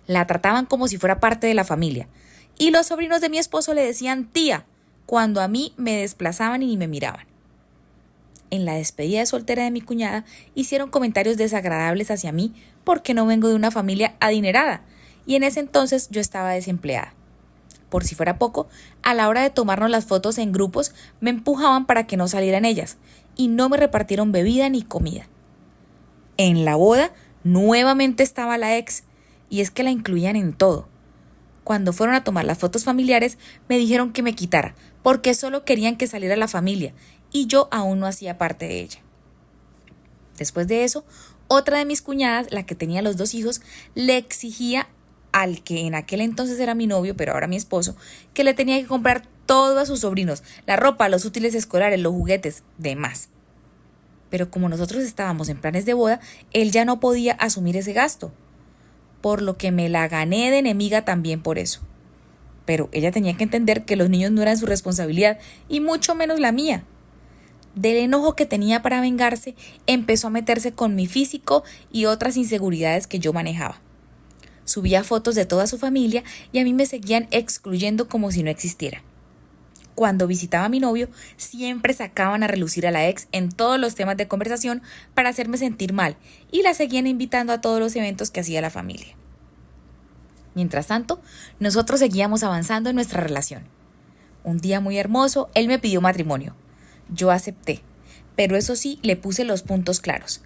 La trataban como si fuera parte de la familia, y los sobrinos de mi esposo le decían tía, cuando a mí me desplazaban y ni me miraban. En la despedida de soltera de mi cuñada hicieron comentarios desagradables hacia mí porque no vengo de una familia adinerada y en ese entonces yo estaba desempleada. Por si fuera poco, a la hora de tomarnos las fotos en grupos me empujaban para que no salieran ellas y no me repartieron bebida ni comida. En la boda nuevamente estaba la ex y es que la incluían en todo. Cuando fueron a tomar las fotos familiares me dijeron que me quitara porque solo querían que saliera la familia y yo aún no hacía parte de ella. Después de eso, otra de mis cuñadas, la que tenía los 2 hijos, le exigía al que en aquel entonces era mi novio, pero ahora mi esposo, que le tenía que comprar todo a sus sobrinos, la ropa, los útiles escolares, los juguetes, demás. Pero como nosotros estábamos en planes de boda, él ya no podía asumir ese gasto, por lo que me la gané de enemiga también por eso. Pero ella tenía que entender que los niños no eran su responsabilidad, y mucho menos la mía. Del enojo que tenía para vengarse, empezó a meterse con mi físico y otras inseguridades que yo manejaba. Subía fotos de toda su familia y a mí me seguían excluyendo como si no existiera. cuando visitaba a mi novio, siempre sacaban a relucir a la ex en todos los temas de conversación para hacerme sentir mal y la seguían invitando a todos los eventos que hacía la familia. Mientras tanto, nosotros seguíamos avanzando en nuestra relación. Un día muy hermoso, él me pidió matrimonio. Yo acepté, pero eso sí, le puse los puntos claros.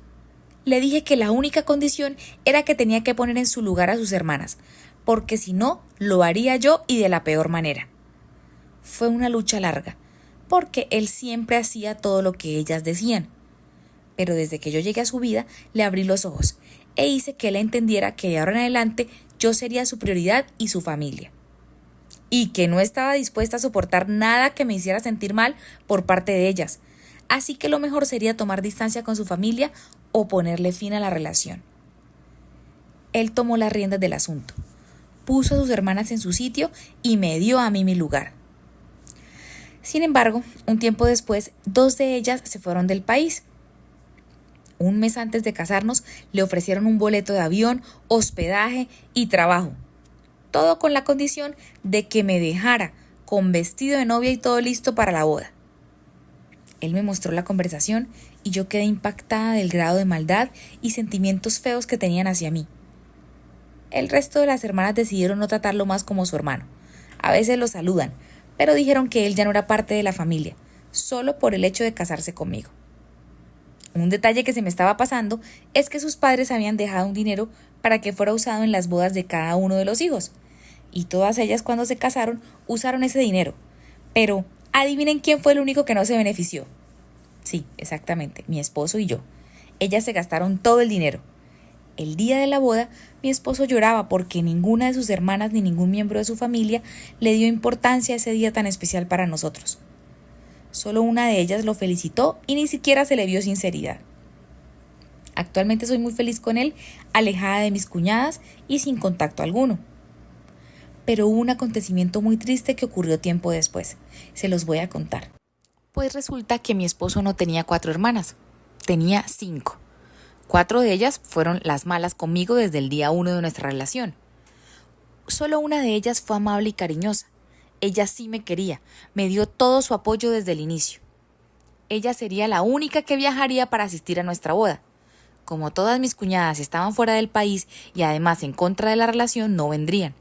Le dije que la única condición era que tenía que poner en su lugar a sus hermanas, porque si no, lo haría yo y de la peor manera. Fue una lucha larga, porque él siempre hacía todo lo que ellas decían. Pero desde que yo llegué a su vida, le abrí los ojos e hice que él entendiera que de ahora en adelante yo sería su prioridad y su familia. Y que no estaba dispuesta a soportar nada que me hiciera sentir mal por parte de ellas. Así que lo mejor sería tomar distancia con su familia o ponerle fin a la relación. Él tomó las riendas del asunto, puso a sus hermanas en su sitio y me dio a mí mi lugar. Sin embargo, un tiempo después, 2 de ellas se fueron del país. Un mes antes de casarnos, le ofrecieron un boleto de avión, hospedaje y trabajo. Todo con la condición de que me dejara con vestido de novia y todo listo para la boda. Él me mostró la conversación y yo quedé impactada del grado de maldad y sentimientos feos que tenían hacia mí. El resto de las hermanas decidieron no tratarlo más como su hermano. A veces lo saludan, pero dijeron que él ya no era parte de la familia, solo por el hecho de casarse conmigo. Un detalle que se me estaba pasando es que sus padres habían dejado un dinero para que fuera usado en las bodas de cada uno de los hijos. Y todas ellas cuando se casaron usaron ese dinero. Pero adivinen quién fue el único que no se benefició. Sí, exactamente, mi esposo y yo. Ellas se gastaron todo el dinero. El día de la boda, mi esposo lloraba porque ninguna de sus hermanas ni ningún miembro de su familia le dio importancia a ese día tan especial para nosotros. Solo una de ellas lo felicitó y ni siquiera se le vio sinceridad. Actualmente soy muy feliz con él, alejada de mis cuñadas y sin contacto alguno. Pero hubo un acontecimiento muy triste que ocurrió tiempo después. Se los voy a contar. Pues resulta que mi esposo no tenía 4 hermanas, tenía 5. 4 de ellas fueron las malas conmigo desde el día 1 de nuestra relación. Solo una de ellas fue amable y cariñosa. Ella sí me quería, me dio todo su apoyo desde el inicio. Ella sería la única que viajaría para asistir a nuestra boda. Como todas mis cuñadas estaban fuera del país y además en contra de la relación, no vendrían.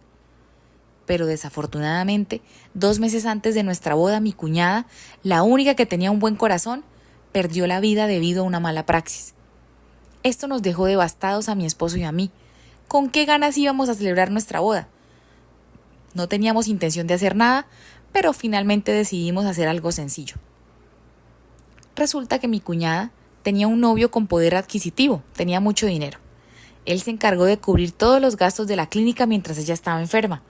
Pero desafortunadamente, 2 meses antes de nuestra boda, mi cuñada, la única que tenía un buen corazón, perdió la vida debido a una mala praxis. Esto nos dejó devastados a mi esposo y a mí. ¿Con qué ganas íbamos a celebrar nuestra boda? No teníamos intención de hacer nada, pero finalmente decidimos hacer algo sencillo. Resulta que mi cuñada tenía un novio con poder adquisitivo, tenía mucho dinero. Él se encargó de cubrir todos los gastos de la clínica mientras ella estaba enferma.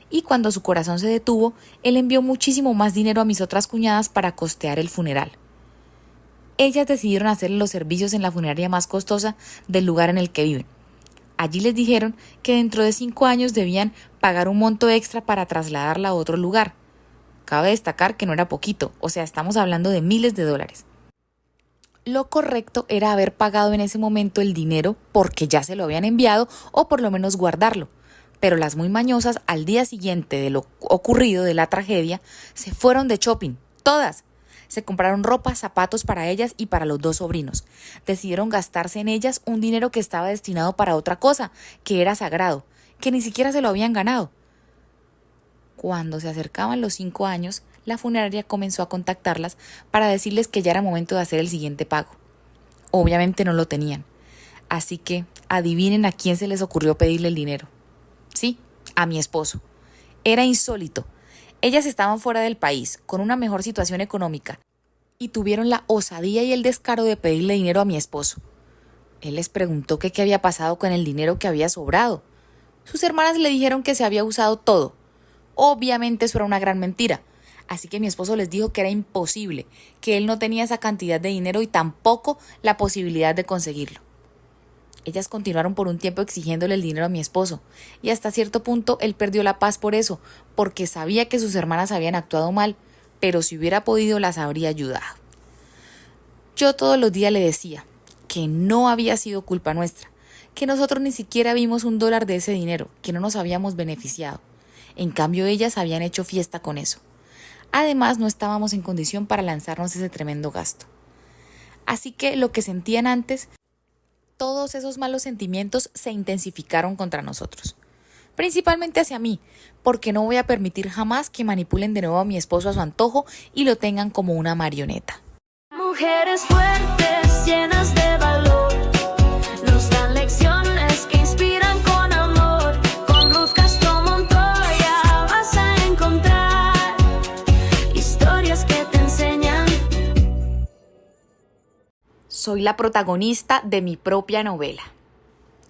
Y cuando su corazón se detuvo, él envió muchísimo más dinero a mis otras cuñadas para costear el funeral. Ellas decidieron hacerle los servicios en la funeraria más costosa del lugar en el que viven. Allí les dijeron que dentro de 5 años debían pagar un monto extra para trasladarla a otro lugar. Cabe destacar que no era poquito, o sea, estamos hablando de miles de dólares. Lo correcto era haber pagado en ese momento el dinero porque ya se lo habían enviado o por lo menos guardarlo. Pero las muy mañosas, al día siguiente de lo ocurrido, de la tragedia, se fueron de shopping, todas. Se compraron ropa, zapatos para ellas y para los 2 sobrinos. Decidieron gastarse en ellas un dinero que estaba destinado para otra cosa, que era sagrado, que ni siquiera se lo habían ganado. Cuando se acercaban los 5 años, la funeraria comenzó a contactarlas para decirles que ya era momento de hacer el siguiente pago. Obviamente no lo tenían. Así que adivinen a quién se les ocurrió pedirle el dinero. Sí, a mi esposo. Era insólito. Ellas estaban fuera del país, con una mejor situación económica, y tuvieron la osadía y el descaro de pedirle dinero a mi esposo. Él les preguntó que qué había pasado con el dinero que había sobrado. Sus hermanas le dijeron que se había usado todo. Obviamente eso era una gran mentira, así que mi esposo les dijo que era imposible, que él no tenía esa cantidad de dinero y tampoco la posibilidad de conseguirlo. Ellas continuaron por un tiempo exigiéndole el dinero a mi esposo, y hasta cierto punto él perdió la paz por eso, porque sabía que sus hermanas habían actuado mal, pero si hubiera podido las habría ayudado. Yo todos los días le decía que no había sido culpa nuestra, que nosotros ni siquiera vimos $1 de ese dinero, que no nos habíamos beneficiado. En cambio ellas habían hecho fiesta con eso. Además, no estábamos en condición para lanzarnos ese tremendo gasto. Así que lo que sentían antes, todos esos malos sentimientos se intensificaron contra nosotros. Principalmente hacia mí, porque no voy a permitir jamás que manipulen de nuevo a mi esposo a su antojo y lo tengan como una marioneta. Mujeres fuertes, llenas de valor, nos dan lecciones que inspiran con amor. Con Ruth Castro Montoya vas a encontrar historias que te enseñan. Soy la protagonista de mi propia novela.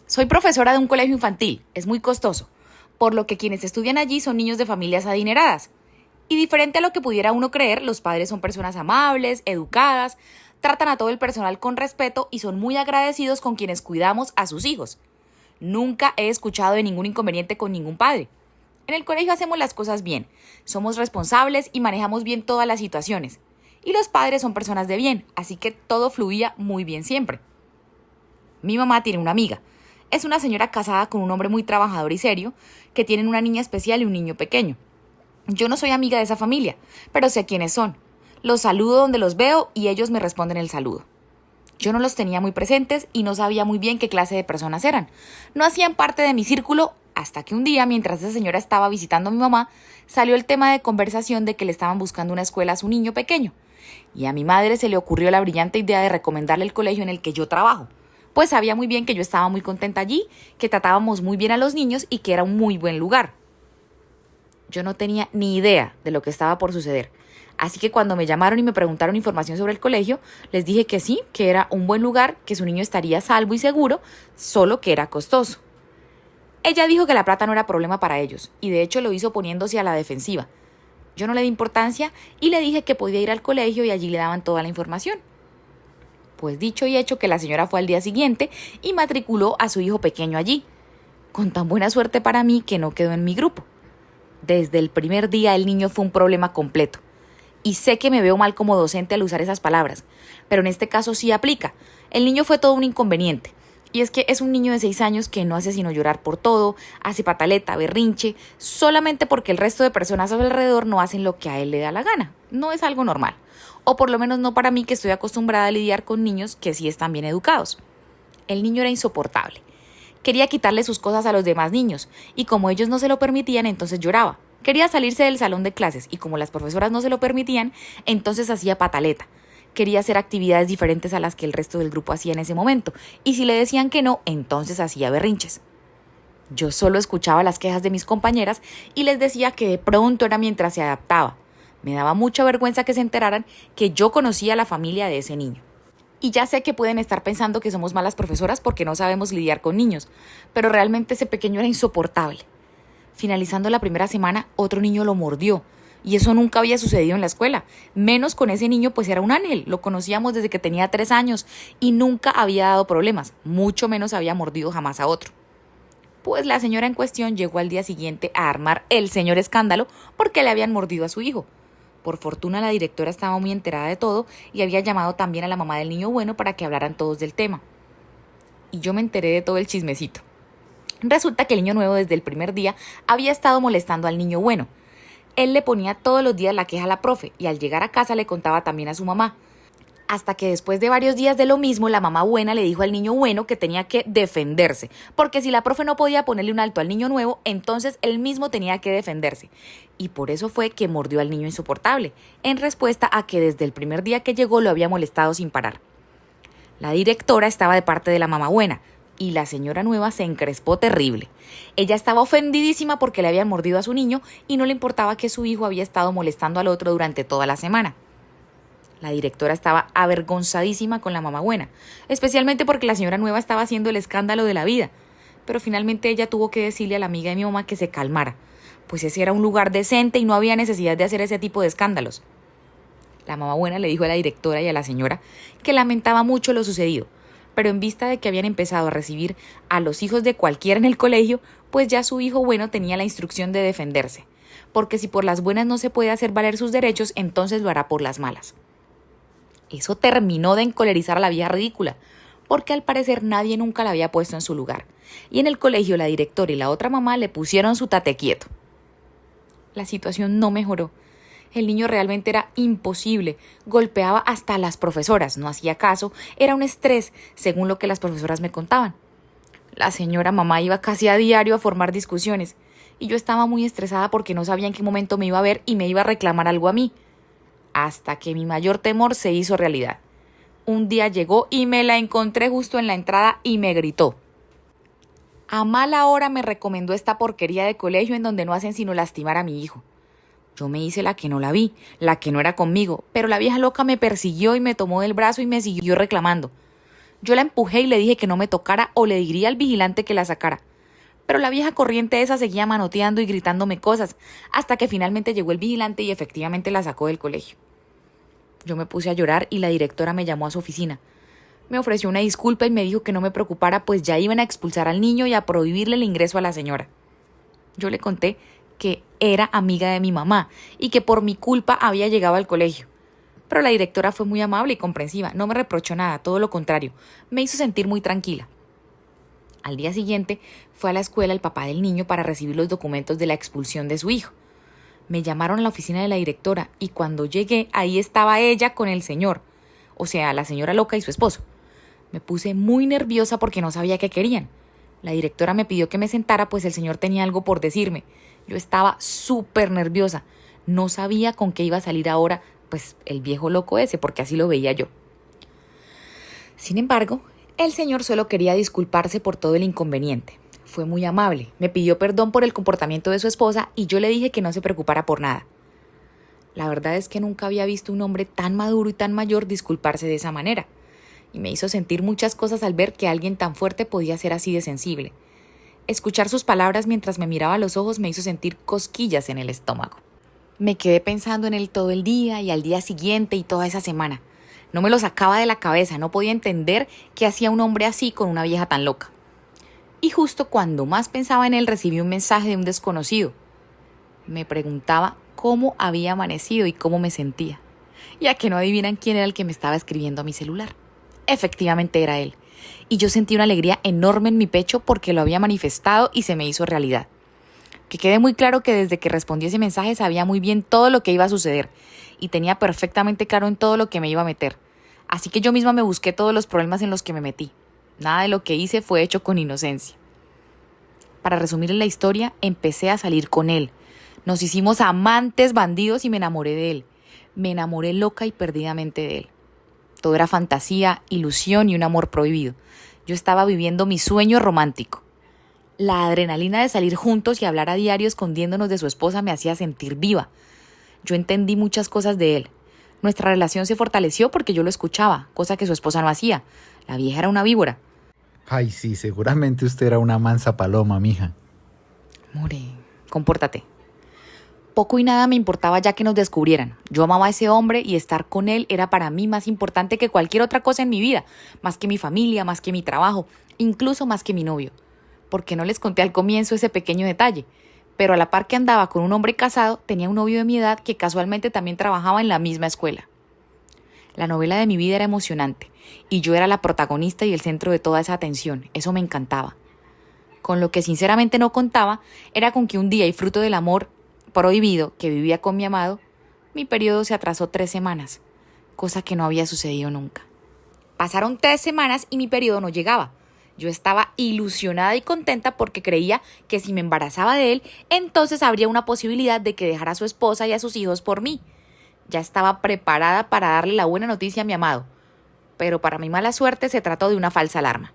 Soy profesora de un colegio infantil, es muy costoso, por lo que quienes estudian allí son niños de familias adineradas. Y diferente a lo que pudiera uno creer, los padres son personas amables, educadas, tratan a todo el personal con respeto y son muy agradecidos con quienes cuidamos a sus hijos. Nunca he escuchado de ningún inconveniente con ningún padre. En el colegio hacemos las cosas bien, somos responsables y manejamos bien todas las situaciones. Y los padres son personas de bien, así que todo fluía muy bien siempre. Mi mamá tiene una amiga. Es una señora casada con un hombre muy trabajador y serio, que tienen una niña especial y un niño pequeño. Yo no soy amiga de esa familia, pero sé quiénes son. Los saludo donde los veo y ellos me responden el saludo. Yo no los tenía muy presentes y no sabía muy bien qué clase de personas eran. No hacían parte de mi círculo hasta que un día, mientras esa señora estaba visitando a mi mamá, salió el tema de conversación de que le estaban buscando una escuela a su niño pequeño. Y a mi madre se le ocurrió la brillante idea de recomendarle el colegio en el que yo trabajo. Pues sabía muy bien que yo estaba muy contenta allí, que tratábamos muy bien a los niños y que era un muy buen lugar. Yo no tenía ni idea de lo que estaba por suceder, así que cuando me llamaron y me preguntaron información sobre el colegio, les dije que sí, que era un buen lugar, que su niño estaría salvo y seguro, solo que era costoso. Ella dijo que la plata no era problema para ellos, y de hecho lo hizo poniéndose a la defensiva. Yo no le di importancia y le dije que podía ir al colegio y allí le daban toda la información. Pues dicho y hecho que la señora fue al día siguiente y matriculó a su hijo pequeño allí, con tan buena suerte para mí que no quedó en mi grupo. Desde el primer día el niño fue un problema completo. Y sé que me veo mal como docente al usar esas palabras, pero en este caso sí aplica. El niño fue todo un inconveniente. Y es que es un niño de 6 años que no hace sino llorar por todo, hace pataleta, berrinche, solamente porque el resto de personas a su alrededor no hacen lo que a él le da la gana. No es algo normal. O por lo menos no para mí, que estoy acostumbrada a lidiar con niños que sí están bien educados. El niño era insoportable. Quería quitarle sus cosas a los demás niños, y como ellos no se lo permitían, entonces lloraba. Quería salirse del salón de clases, y como las profesoras no se lo permitían, entonces hacía pataleta. Quería hacer actividades diferentes a las que el resto del grupo hacía en ese momento, y si le decían que no, entonces hacía berrinches. Yo solo escuchaba las quejas de mis compañeras y les decía que de pronto era mientras se adaptaba. Me daba mucha vergüenza que se enteraran que yo conocía a la familia de ese niño. Y ya sé que pueden estar pensando que somos malas profesoras porque no sabemos lidiar con niños, pero realmente ese pequeño era insoportable. Finalizando la primera semana, otro niño lo mordió, y eso nunca había sucedido en la escuela, menos con ese niño, pues era un ángel, lo conocíamos desde que tenía 3 años y nunca había dado problemas, mucho menos había mordido jamás a otro. Pues la señora en cuestión llegó al día siguiente a armar el señor escándalo porque le habían mordido a su hijo. Por fortuna la directora estaba muy enterada de todo y había llamado también a la mamá del niño bueno para que hablaran todos del tema. Y yo me enteré de todo el chismecito. Resulta que el niño nuevo desde el primer día había estado molestando al niño bueno. Él le ponía todos los días la queja a la profe y al llegar a casa le contaba también a su mamá. Hasta que después de varios días de lo mismo, la mamá buena le dijo al niño bueno que tenía que defenderse, porque si la profe no podía ponerle un alto al niño nuevo, entonces él mismo tenía que defenderse. Y por eso fue que mordió al niño insoportable, en respuesta a que desde el primer día que llegó lo había molestado sin parar. La directora estaba de parte de la mamá buena, y la señora nueva se encrespó terrible. Ella estaba ofendidísima porque le habían mordido a su niño y no le importaba que su hijo había estado molestando al otro durante toda la semana. La directora estaba avergonzadísima con la mamá buena, especialmente porque la señora nueva estaba haciendo el escándalo de la vida. Pero finalmente ella tuvo que decirle a la amiga de mi mamá que se calmara, pues ese era un lugar decente y no había necesidad de hacer ese tipo de escándalos. La mamá buena le dijo a la directora y a la señora que lamentaba mucho lo sucedido, pero en vista de que habían empezado a recibir a los hijos de cualquiera en el colegio, pues ya su hijo bueno tenía la instrucción de defenderse, porque si por las buenas no se puede hacer valer sus derechos, entonces lo hará por las malas. Eso terminó de encolerizar a la vieja ridícula, porque al parecer nadie nunca la había puesto en su lugar, y en el colegio la directora y la otra mamá le pusieron su tate quieto. La situación no mejoró. El niño realmente era imposible, golpeaba hasta a las profesoras, no hacía caso, era un estrés, según lo que las profesoras me contaban. La señora mamá iba casi a diario a formar discusiones, y yo estaba muy estresada porque no sabía en qué momento me iba a ver y me iba a reclamar algo a mí. Hasta que mi mayor temor se hizo realidad. Un día llegó y me la encontré justo en la entrada y me gritó. A mala hora me recomendó esta porquería de colegio en donde no hacen sino lastimar a mi hijo. Yo me hice la que no la vi, la que no era conmigo, pero la vieja loca me persiguió y me tomó del brazo y me siguió reclamando. Yo la empujé y le dije que no me tocara o le diría al vigilante que la sacara. Pero la vieja corriente esa seguía manoteando y gritándome cosas, hasta que finalmente llegó el vigilante y efectivamente la sacó del colegio. Yo me puse a llorar y la directora me llamó a su oficina. Me ofreció una disculpa y me dijo que no me preocupara, pues ya iban a expulsar al niño y a prohibirle el ingreso a la señora. Yo le conté que era amiga de mi mamá y que por mi culpa había llegado al colegio. Pero la directora fue muy amable y comprensiva, no me reprochó nada, todo lo contrario, me hizo sentir muy tranquila. Al día siguiente fue a la escuela el papá del niño para recibir los documentos de la expulsión de su hijo. Me llamaron a la oficina de la directora y cuando llegué ahí estaba ella con el señor, o sea, la señora loca y su esposo. Me puse muy nerviosa porque no sabía qué querían. La directora me pidió que me sentara pues el señor tenía algo por decirme. Yo estaba súper nerviosa. No sabía con qué iba a salir ahora, pues el viejo loco ese, porque así lo veía yo. Sin embargo, el señor solo quería disculparse por todo el inconveniente. Fue muy amable, me pidió perdón por el comportamiento de su esposa y yo le dije que no se preocupara por nada. La verdad es que nunca había visto un hombre tan maduro y tan mayor disculparse de esa manera. Y me hizo sentir muchas cosas al ver que alguien tan fuerte podía ser así de sensible. Escuchar sus palabras mientras me miraba a los ojos me hizo sentir cosquillas en el estómago. Me quedé pensando en él todo el día y al día siguiente y toda esa semana. No me lo sacaba de la cabeza, no podía entender qué hacía un hombre así con una vieja tan loca. Y justo cuando más pensaba en él recibí un mensaje de un desconocido. Me preguntaba cómo había amanecido y cómo me sentía. Y a que no adivinan quién era el que me estaba escribiendo a mi celular. Efectivamente era él. Y yo sentí una alegría enorme en mi pecho porque lo había manifestado y se me hizo realidad. Que quede muy claro que desde que respondí ese mensaje sabía muy bien todo lo que iba a suceder y tenía perfectamente claro en todo lo que me iba a meter. Así que yo misma me busqué todos los problemas en los que me metí. Nada de lo que hice fue hecho con inocencia. Para resumir la historia, empecé a salir con él. Nos hicimos amantes bandidos y me enamoré de él. Me enamoré loca y perdidamente de él. Todo era fantasía, ilusión y un amor prohibido. Yo estaba viviendo mi sueño romántico. La adrenalina de salir juntos y hablar a diario escondiéndonos de su esposa me hacía sentir viva. Yo entendí muchas cosas de él. Nuestra relación se fortaleció porque yo lo escuchaba, cosa que su esposa no hacía. La vieja era una víbora. Ay, sí, seguramente usted era una mansa paloma, mija. More, compórtate. Poco y nada me importaba ya que nos descubrieran. Yo amaba a ese hombre y estar con él era para mí más importante que cualquier otra cosa en mi vida, más que mi familia, más que mi trabajo, incluso más que mi novio. Porque no les conté al comienzo ese pequeño detalle. Pero a la par que andaba con un hombre casado, tenía un novio de mi edad que casualmente también trabajaba en la misma escuela. La novela de mi vida era emocionante y yo era la protagonista y el centro de toda esa atención. Eso me encantaba. Con lo que sinceramente no contaba era con que un día y fruto del amor prohibido que vivía con mi amado, mi periodo se atrasó 3 semanas, cosa que no había sucedido nunca. Pasaron 3 semanas y mi periodo no llegaba. Yo estaba ilusionada y contenta porque creía que si me embarazaba de él, entonces habría una posibilidad de que dejara a su esposa y a sus hijos por mí. Ya estaba preparada para darle la buena noticia a mi amado, pero para mi mala suerte se trató de una falsa alarma.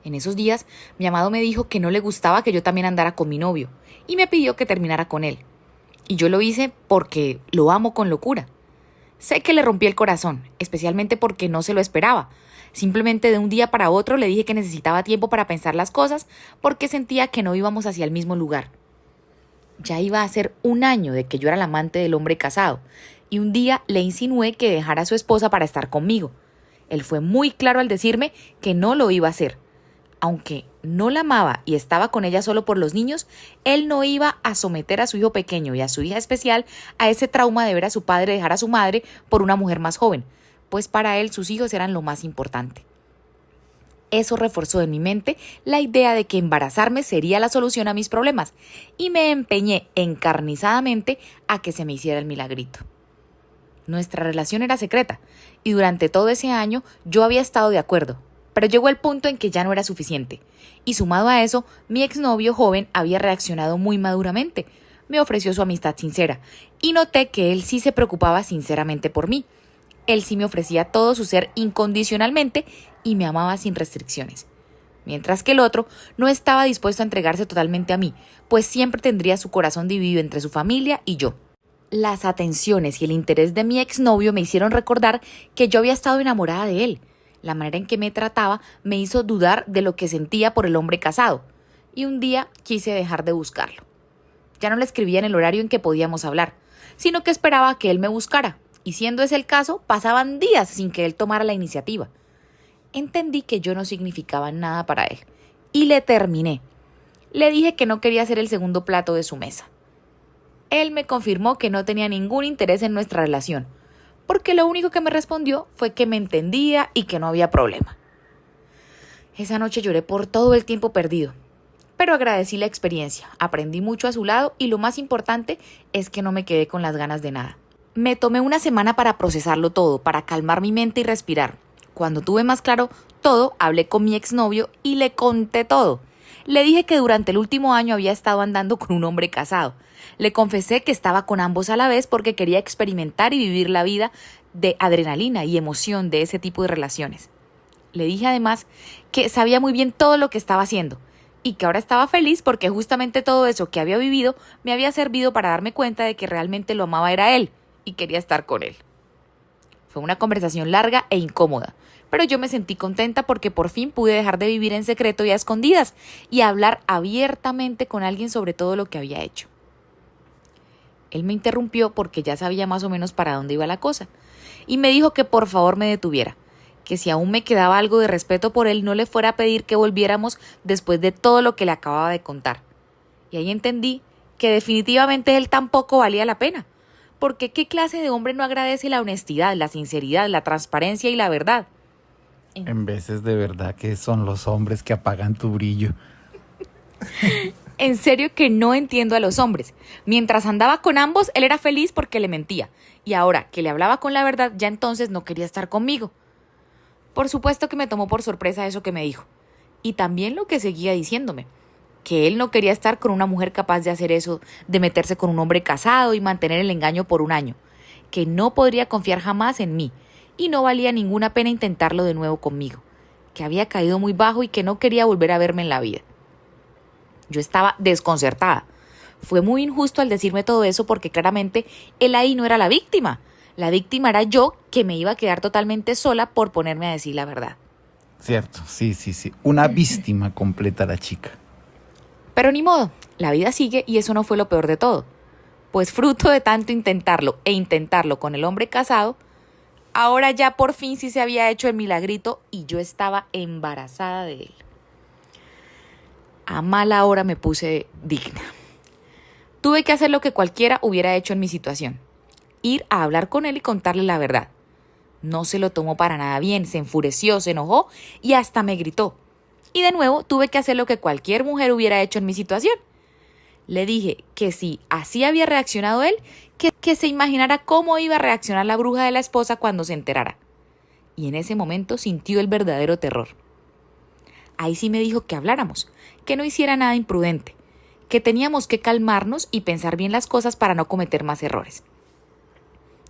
En esos días, mi amado me dijo que no le gustaba que yo también andara con mi novio y me pidió que terminara con él. Y yo lo hice porque lo amo con locura. Sé que le rompí el corazón, especialmente porque no se lo esperaba. Simplemente de un día para otro le dije que necesitaba tiempo para pensar las cosas porque sentía que no íbamos hacia el mismo lugar. Ya iba a ser 1 año de que yo era la amante del hombre casado y un día le insinué que dejara a su esposa para estar conmigo. Él fue muy claro al decirme que no lo iba a hacer. Aunque no la amaba y estaba con ella solo por los niños, él no iba a someter a su hijo pequeño y a su hija especial a ese trauma de ver a su padre dejar a su madre por una mujer más joven, pues para él sus hijos eran lo más importante. Eso reforzó en mi mente la idea de que embarazarme sería la solución a mis problemas y me empeñé encarnizadamente a que se me hiciera el milagrito. Nuestra relación era secreta y durante todo ese año yo había estado de acuerdo, pero llegó el punto en que ya no era suficiente. Y sumado a eso, mi exnovio joven había reaccionado muy maduramente. Me ofreció su amistad sincera y noté que él sí se preocupaba sinceramente por mí. Él sí me ofrecía todo su ser incondicionalmente y me amaba sin restricciones. Mientras que el otro no estaba dispuesto a entregarse totalmente a mí, pues siempre tendría su corazón dividido entre su familia y yo. Las atenciones y el interés de mi exnovio me hicieron recordar que yo había estado enamorada de él. La manera en que me trataba me hizo dudar de lo que sentía por el hombre casado, y un día quise dejar de buscarlo. Ya no le escribía en el horario en que podíamos hablar, sino que esperaba que él me buscara, y siendo ese el caso, pasaban días sin que él tomara la iniciativa. Entendí que yo no significaba nada para él, y le terminé. Le dije que no quería ser el segundo plato de su mesa. Él me confirmó que no tenía ningún interés en nuestra relación, porque lo único que me respondió fue que me entendía y que no había problema. Esa noche lloré por todo el tiempo perdido, pero agradecí la experiencia, aprendí mucho a su lado y lo más importante es que no me quedé con las ganas de nada. Me tomé una semana para procesarlo todo, para calmar mi mente y respirar. Cuando tuve más claro todo, hablé con mi exnovio y le conté todo. Le dije que durante el último año había estado andando con un hombre casado. Le confesé que estaba con ambos a la vez porque quería experimentar y vivir la vida de adrenalina y emoción de ese tipo de relaciones. Le dije además que sabía muy bien todo lo que estaba haciendo y que ahora estaba feliz porque justamente todo eso que había vivido me había servido para darme cuenta de que realmente lo amaba era él y quería estar con él. Fue una conversación larga e incómoda, pero yo me sentí contenta porque por fin pude dejar de vivir en secreto y a escondidas y hablar abiertamente con alguien sobre todo lo que había hecho. Él me interrumpió porque ya sabía más o menos para dónde iba la cosa y me dijo que por favor me detuviera, que si aún me quedaba algo de respeto por él no le fuera a pedir que volviéramos después de todo lo que le acababa de contar. Y ahí entendí que definitivamente él tampoco valía la pena, porque ¿qué clase de hombre no agradece la honestidad, la sinceridad, la transparencia y la verdad? En veces de verdad que son los hombres que apagan tu brillo. En serio que no entiendo a los hombres. Mientras andaba con ambos, él era feliz porque le mentía. Y ahora que le hablaba con la verdad, ya entonces no quería estar conmigo. Por supuesto que me tomó por sorpresa eso que me dijo. Y también lo que seguía diciéndome. Que él no quería estar con una mujer capaz de hacer eso, de meterse con un hombre casado y mantener el engaño por un año. Que no podría confiar jamás en mí. Y no valía ninguna pena intentarlo de nuevo conmigo. Que había caído muy bajo y que no quería volver a verme en la vida. Yo estaba desconcertada. Fue muy injusto al decirme todo eso porque claramente él ahí no era la víctima. La víctima era yo, que me iba a quedar totalmente sola por ponerme a decir la verdad. Cierto, sí. Una víctima completa la chica. Pero ni modo, la vida sigue y eso no fue lo peor de todo. Pues fruto de tanto intentarlo con el hombre casado, ahora ya por fin sí se había hecho el milagrito y yo estaba embarazada de él. A mala hora me puse digna. Tuve que hacer lo que cualquiera hubiera hecho en mi situación. Ir a hablar con él y contarle la verdad. No se lo tomó para nada bien, se enfureció, se enojó y hasta me gritó. Y de nuevo tuve que hacer lo que cualquier mujer hubiera hecho en mi situación. Le dije que si así había reaccionado él, que se imaginara cómo iba a reaccionar la bruja de la esposa cuando se enterara. Y en ese momento sintió el verdadero terror. Ahí sí me dijo que habláramos, que no hiciera nada imprudente, que teníamos que calmarnos y pensar bien las cosas para no cometer más errores.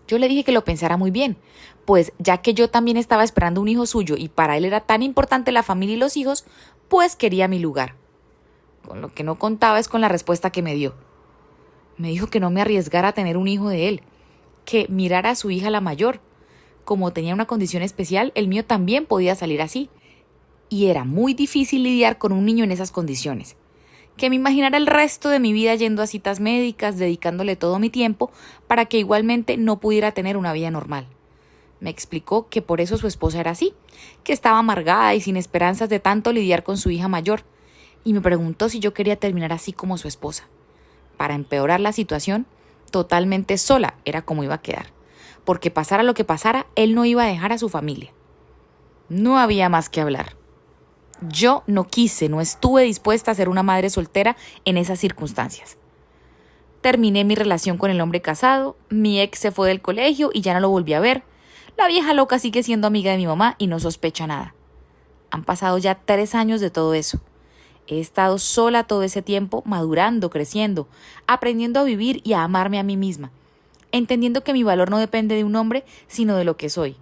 Yo le dije que lo pensara muy bien, pues ya que yo también estaba esperando un hijo suyo y para él era tan importante la familia y los hijos, pues quería mi lugar. Con lo que no contaba es con la respuesta que me dio. Me dijo que no me arriesgara a tener un hijo de él, que mirara a su hija la mayor. Como tenía una condición especial, el mío también podía salir así. Y era muy difícil lidiar con un niño en esas condiciones. Que me imaginara el resto de mi vida yendo a citas médicas, dedicándole todo mi tiempo para que igualmente no pudiera tener una vida normal. Me explicó que por eso su esposa era así, que estaba amargada y sin esperanzas de tanto lidiar con su hija mayor. Y me preguntó si yo quería terminar así como su esposa. Para empeorar la situación, totalmente sola era como iba a quedar. Porque pasara lo que pasara, él no iba a dejar a su familia. No había más que hablar. Yo no quise, no estuve dispuesta a ser una madre soltera en esas circunstancias. Terminé mi relación con el hombre casado, mi ex se fue del colegio y ya no lo volví a ver. La vieja loca sigue siendo amiga de mi mamá y no sospecha nada. Han pasado ya 3 años de todo eso. He estado sola todo ese tiempo, madurando, creciendo, aprendiendo a vivir y a amarme a mí misma, entendiendo que mi valor no depende de un hombre, sino de lo que soy.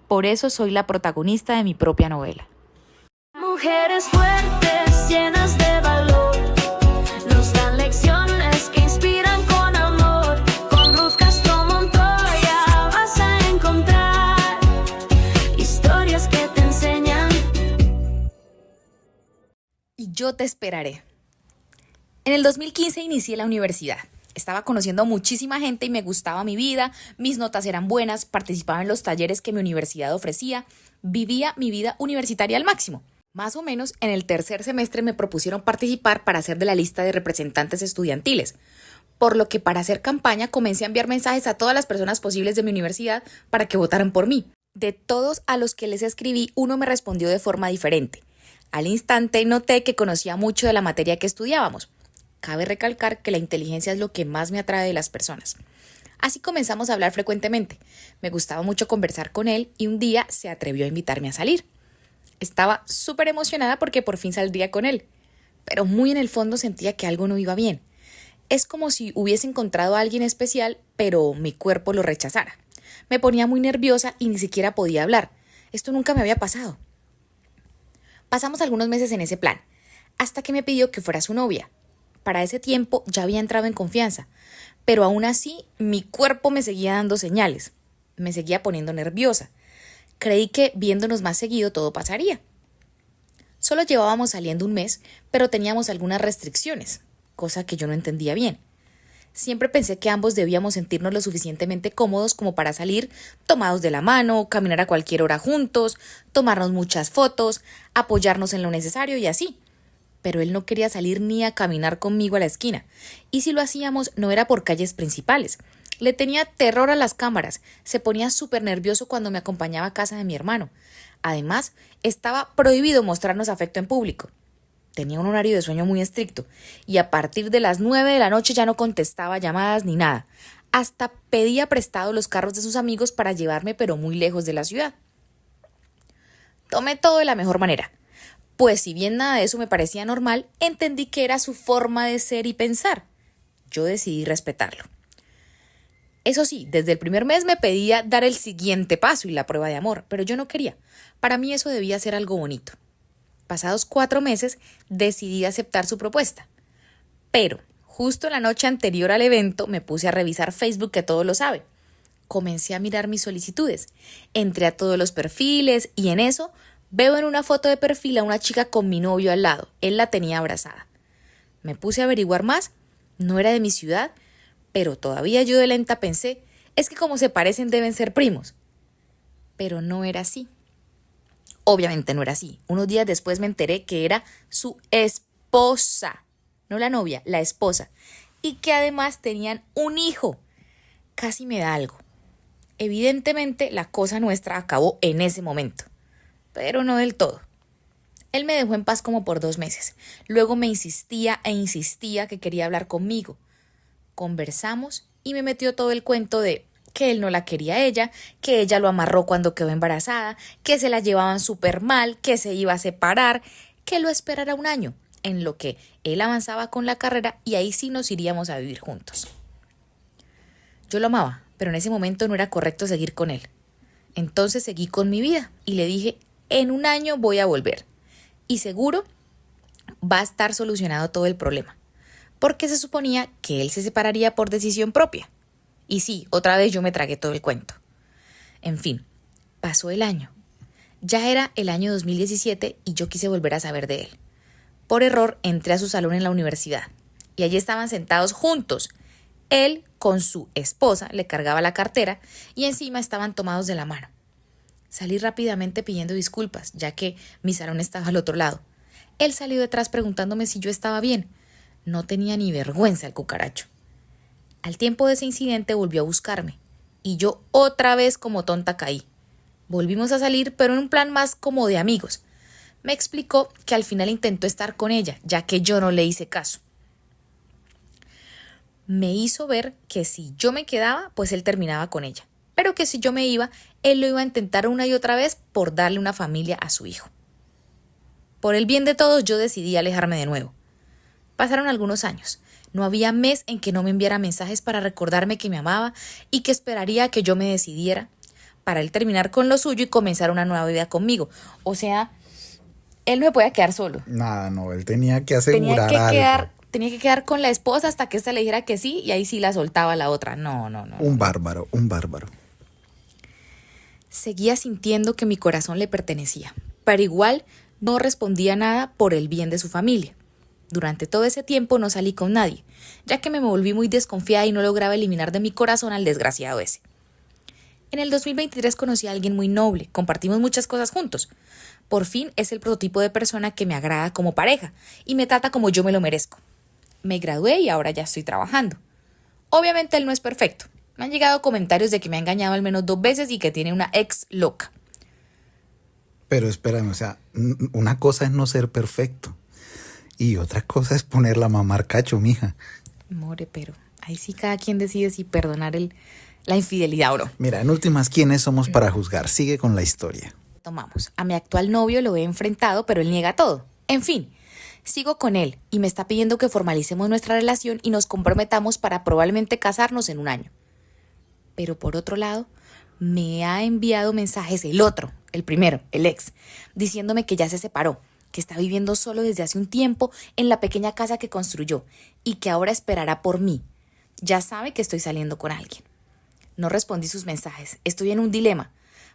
Por eso soy la protagonista de mi propia novela. Mujeres fuertes, llenas de valor, nos dan lecciones que inspiran con amor. Con Ruth Castro Montoya vas a encontrar historias que te enseñan. Y yo te esperaré. En el 2015 inicié la universidad. Estaba conociendo a muchísima gente y me gustaba mi vida, mis notas eran buenas, participaba en los talleres que mi universidad ofrecía, vivía mi vida universitaria al máximo. Más o menos en el 3er semestre me propusieron participar para ser de la lista de representantes estudiantiles, por lo que para hacer campaña comencé a enviar mensajes a todas las personas posibles de mi universidad para que votaran por mí. De todos a los que les escribí, uno me respondió de forma diferente. Al instante noté que conocía mucho de la materia que estudiábamos. Cabe recalcar que la inteligencia es lo que más me atrae de las personas. Así comenzamos a hablar frecuentemente. Me gustaba mucho conversar con él y un día se atrevió a invitarme a salir. Estaba súper emocionada porque por fin saldría con él, pero muy en el fondo sentía que algo no iba bien. Es como si hubiese encontrado a alguien especial, pero mi cuerpo lo rechazara. Me ponía muy nerviosa y ni siquiera podía hablar. Esto nunca me había pasado. Pasamos algunos meses en ese plan, hasta que me pidió que fuera su novia. Para ese tiempo ya había entrado en confianza, pero aún así mi cuerpo me seguía dando señales. Me seguía poniendo nerviosa. Creí que viéndonos más seguido todo pasaría. Solo llevábamos saliendo un mes, pero teníamos algunas restricciones, cosa que yo no entendía bien. Siempre pensé que ambos debíamos sentirnos lo suficientemente cómodos como para salir tomados de la mano, caminar a cualquier hora juntos, tomarnos muchas fotos, apoyarnos en lo necesario y así. Pero él no quería salir ni a caminar conmigo a la esquina, y si lo hacíamos no era por calles principales. Le tenía terror a las cámaras, se ponía súper nervioso cuando me acompañaba a casa de mi hermano. Además, estaba prohibido mostrarnos afecto en público. Tenía un horario de sueño muy estricto, y a partir de las 9 de la noche ya no contestaba llamadas ni nada. Hasta pedía prestado los carros de sus amigos para llevarme, pero muy lejos de la ciudad. Tomé todo de la mejor manera, pues si bien nada de eso me parecía normal, entendí que era su forma de ser y pensar. Yo decidí respetarlo. Eso sí, desde el primer mes me pedía dar el siguiente paso y la prueba de amor, pero yo no quería. Para mí eso debía ser algo bonito. Pasados 4 meses, decidí aceptar su propuesta. Pero, justo la noche anterior al evento, me puse a revisar Facebook, que todo lo sabe. Comencé a mirar mis solicitudes. Entré a todos los perfiles y en eso veo en una foto de perfil a una chica con mi novio al lado. Él la tenía abrazada. Me puse a averiguar más. No era de mi ciudad, pero todavía yo de lenta pensé, es que como se parecen deben ser primos. Pero no era así. Obviamente no era así. Unos días después me enteré que era su esposa. No la novia, la esposa. Y que además tenían un hijo. Casi me da algo. Evidentemente la cosa nuestra acabó en ese momento. Pero no del todo. Él me dejó en paz como por 2 meses. Luego me insistía e insistía que quería hablar conmigo. Conversamos y me metió todo el cuento de que él no la quería a ella, que ella lo amarró cuando quedó embarazada, que se la llevaban súper mal, que se iba a separar, que lo esperara 1 año, en lo que él avanzaba con la carrera y ahí sí nos iríamos a vivir juntos. Yo lo amaba, pero en ese momento no era correcto seguir con él. Entonces seguí con mi vida y le dije, en 1 año voy a volver y seguro va a estar solucionado todo el problema, porque se suponía que él se separaría por decisión propia. Y sí, otra vez yo me tragué todo el cuento. En fin, pasó el año. Ya era el año 2017 y yo quise volver a saber de él. Por error entré a su salón en la universidad y allí estaban sentados juntos. Él con su esposa le cargaba la cartera y encima estaban tomados de la mano. Salí rápidamente pidiendo disculpas, ya que mi salón estaba al otro lado. Él salió detrás preguntándome si yo estaba bien. No tenía ni vergüenza el cucaracho. Al tiempo de ese incidente volvió a buscarme y yo otra vez como tonta caí. Volvimos a salir, pero en un plan más como de amigos. Me explicó que al final intentó estar con ella, ya que yo no le hice caso. Me hizo ver que si yo me quedaba, pues él terminaba con ella, pero que si yo me iba, él lo iba a intentar una y otra vez por darle una familia a su hijo. Por el bien de todos, yo decidí alejarme de nuevo. Pasaron algunos años. No había mes en que no me enviara mensajes para recordarme que me amaba y que esperaría a que yo me decidiera para él terminar con lo suyo y comenzar una nueva vida conmigo. O sea, él no me podía quedar solo. Nada, no, él tenía que asegurar algo. Tenía que quedar con la esposa hasta que ésta le dijera que sí y ahí sí la soltaba la otra. No. Un bárbaro, un bárbaro. Seguía sintiendo que mi corazón le pertenecía, pero igual no respondía nada por el bien de su familia. Durante todo ese tiempo no salí con nadie, ya que me volví muy desconfiada y no lograba eliminar de mi corazón al desgraciado ese. En el 2023 conocí a alguien muy noble, compartimos muchas cosas juntos. Por fin es el prototipo de persona que me agrada como pareja y me trata como yo me lo merezco. Me gradué y ahora ya estoy trabajando. Obviamente él no es perfecto. Me han llegado comentarios de que me ha engañado al menos 2 veces y que tiene una ex loca. Pero espérame, o sea, una cosa es no ser perfecto y otra cosa es ponerla a mamar cacho, mija. More, pero ahí sí cada quien decide si perdonar la infidelidad o no. Mira, en últimas, ¿quiénes somos para juzgar? Sigue con la historia. Tomamos. A mi actual novio lo he enfrentado, pero él niega todo. En fin, sigo con él y me está pidiendo que formalicemos nuestra relación y nos comprometamos para probablemente casarnos en un año. Pero por otro lado, me ha enviado mensajes el otro, el primero, el ex, diciéndome que ya se separó, que está viviendo solo desde hace un tiempo en la pequeña casa que construyó y que ahora esperará por mí. Ya sabe que estoy saliendo con alguien. No respondí sus mensajes. Estoy en un dilema.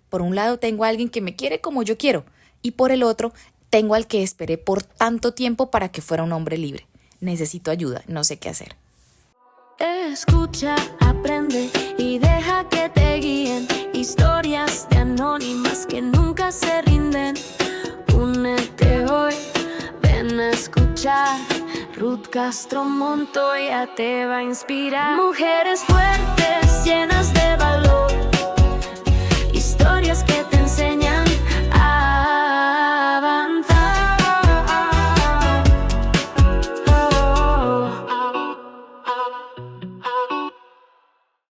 Por un lado tengo a alguien que me quiere como yo quiero y por el otro tengo al que esperé por tanto tiempo para que fuera un hombre libre. Necesito ayuda, no sé qué hacer. Escucha, aprende y deja que te guíen. Historias de anónimas que nunca se rinden. Únete hoy, ven a escuchar. Ruth Castro Montoya te va a inspirar. Mujeres fuertes, llenas de valor.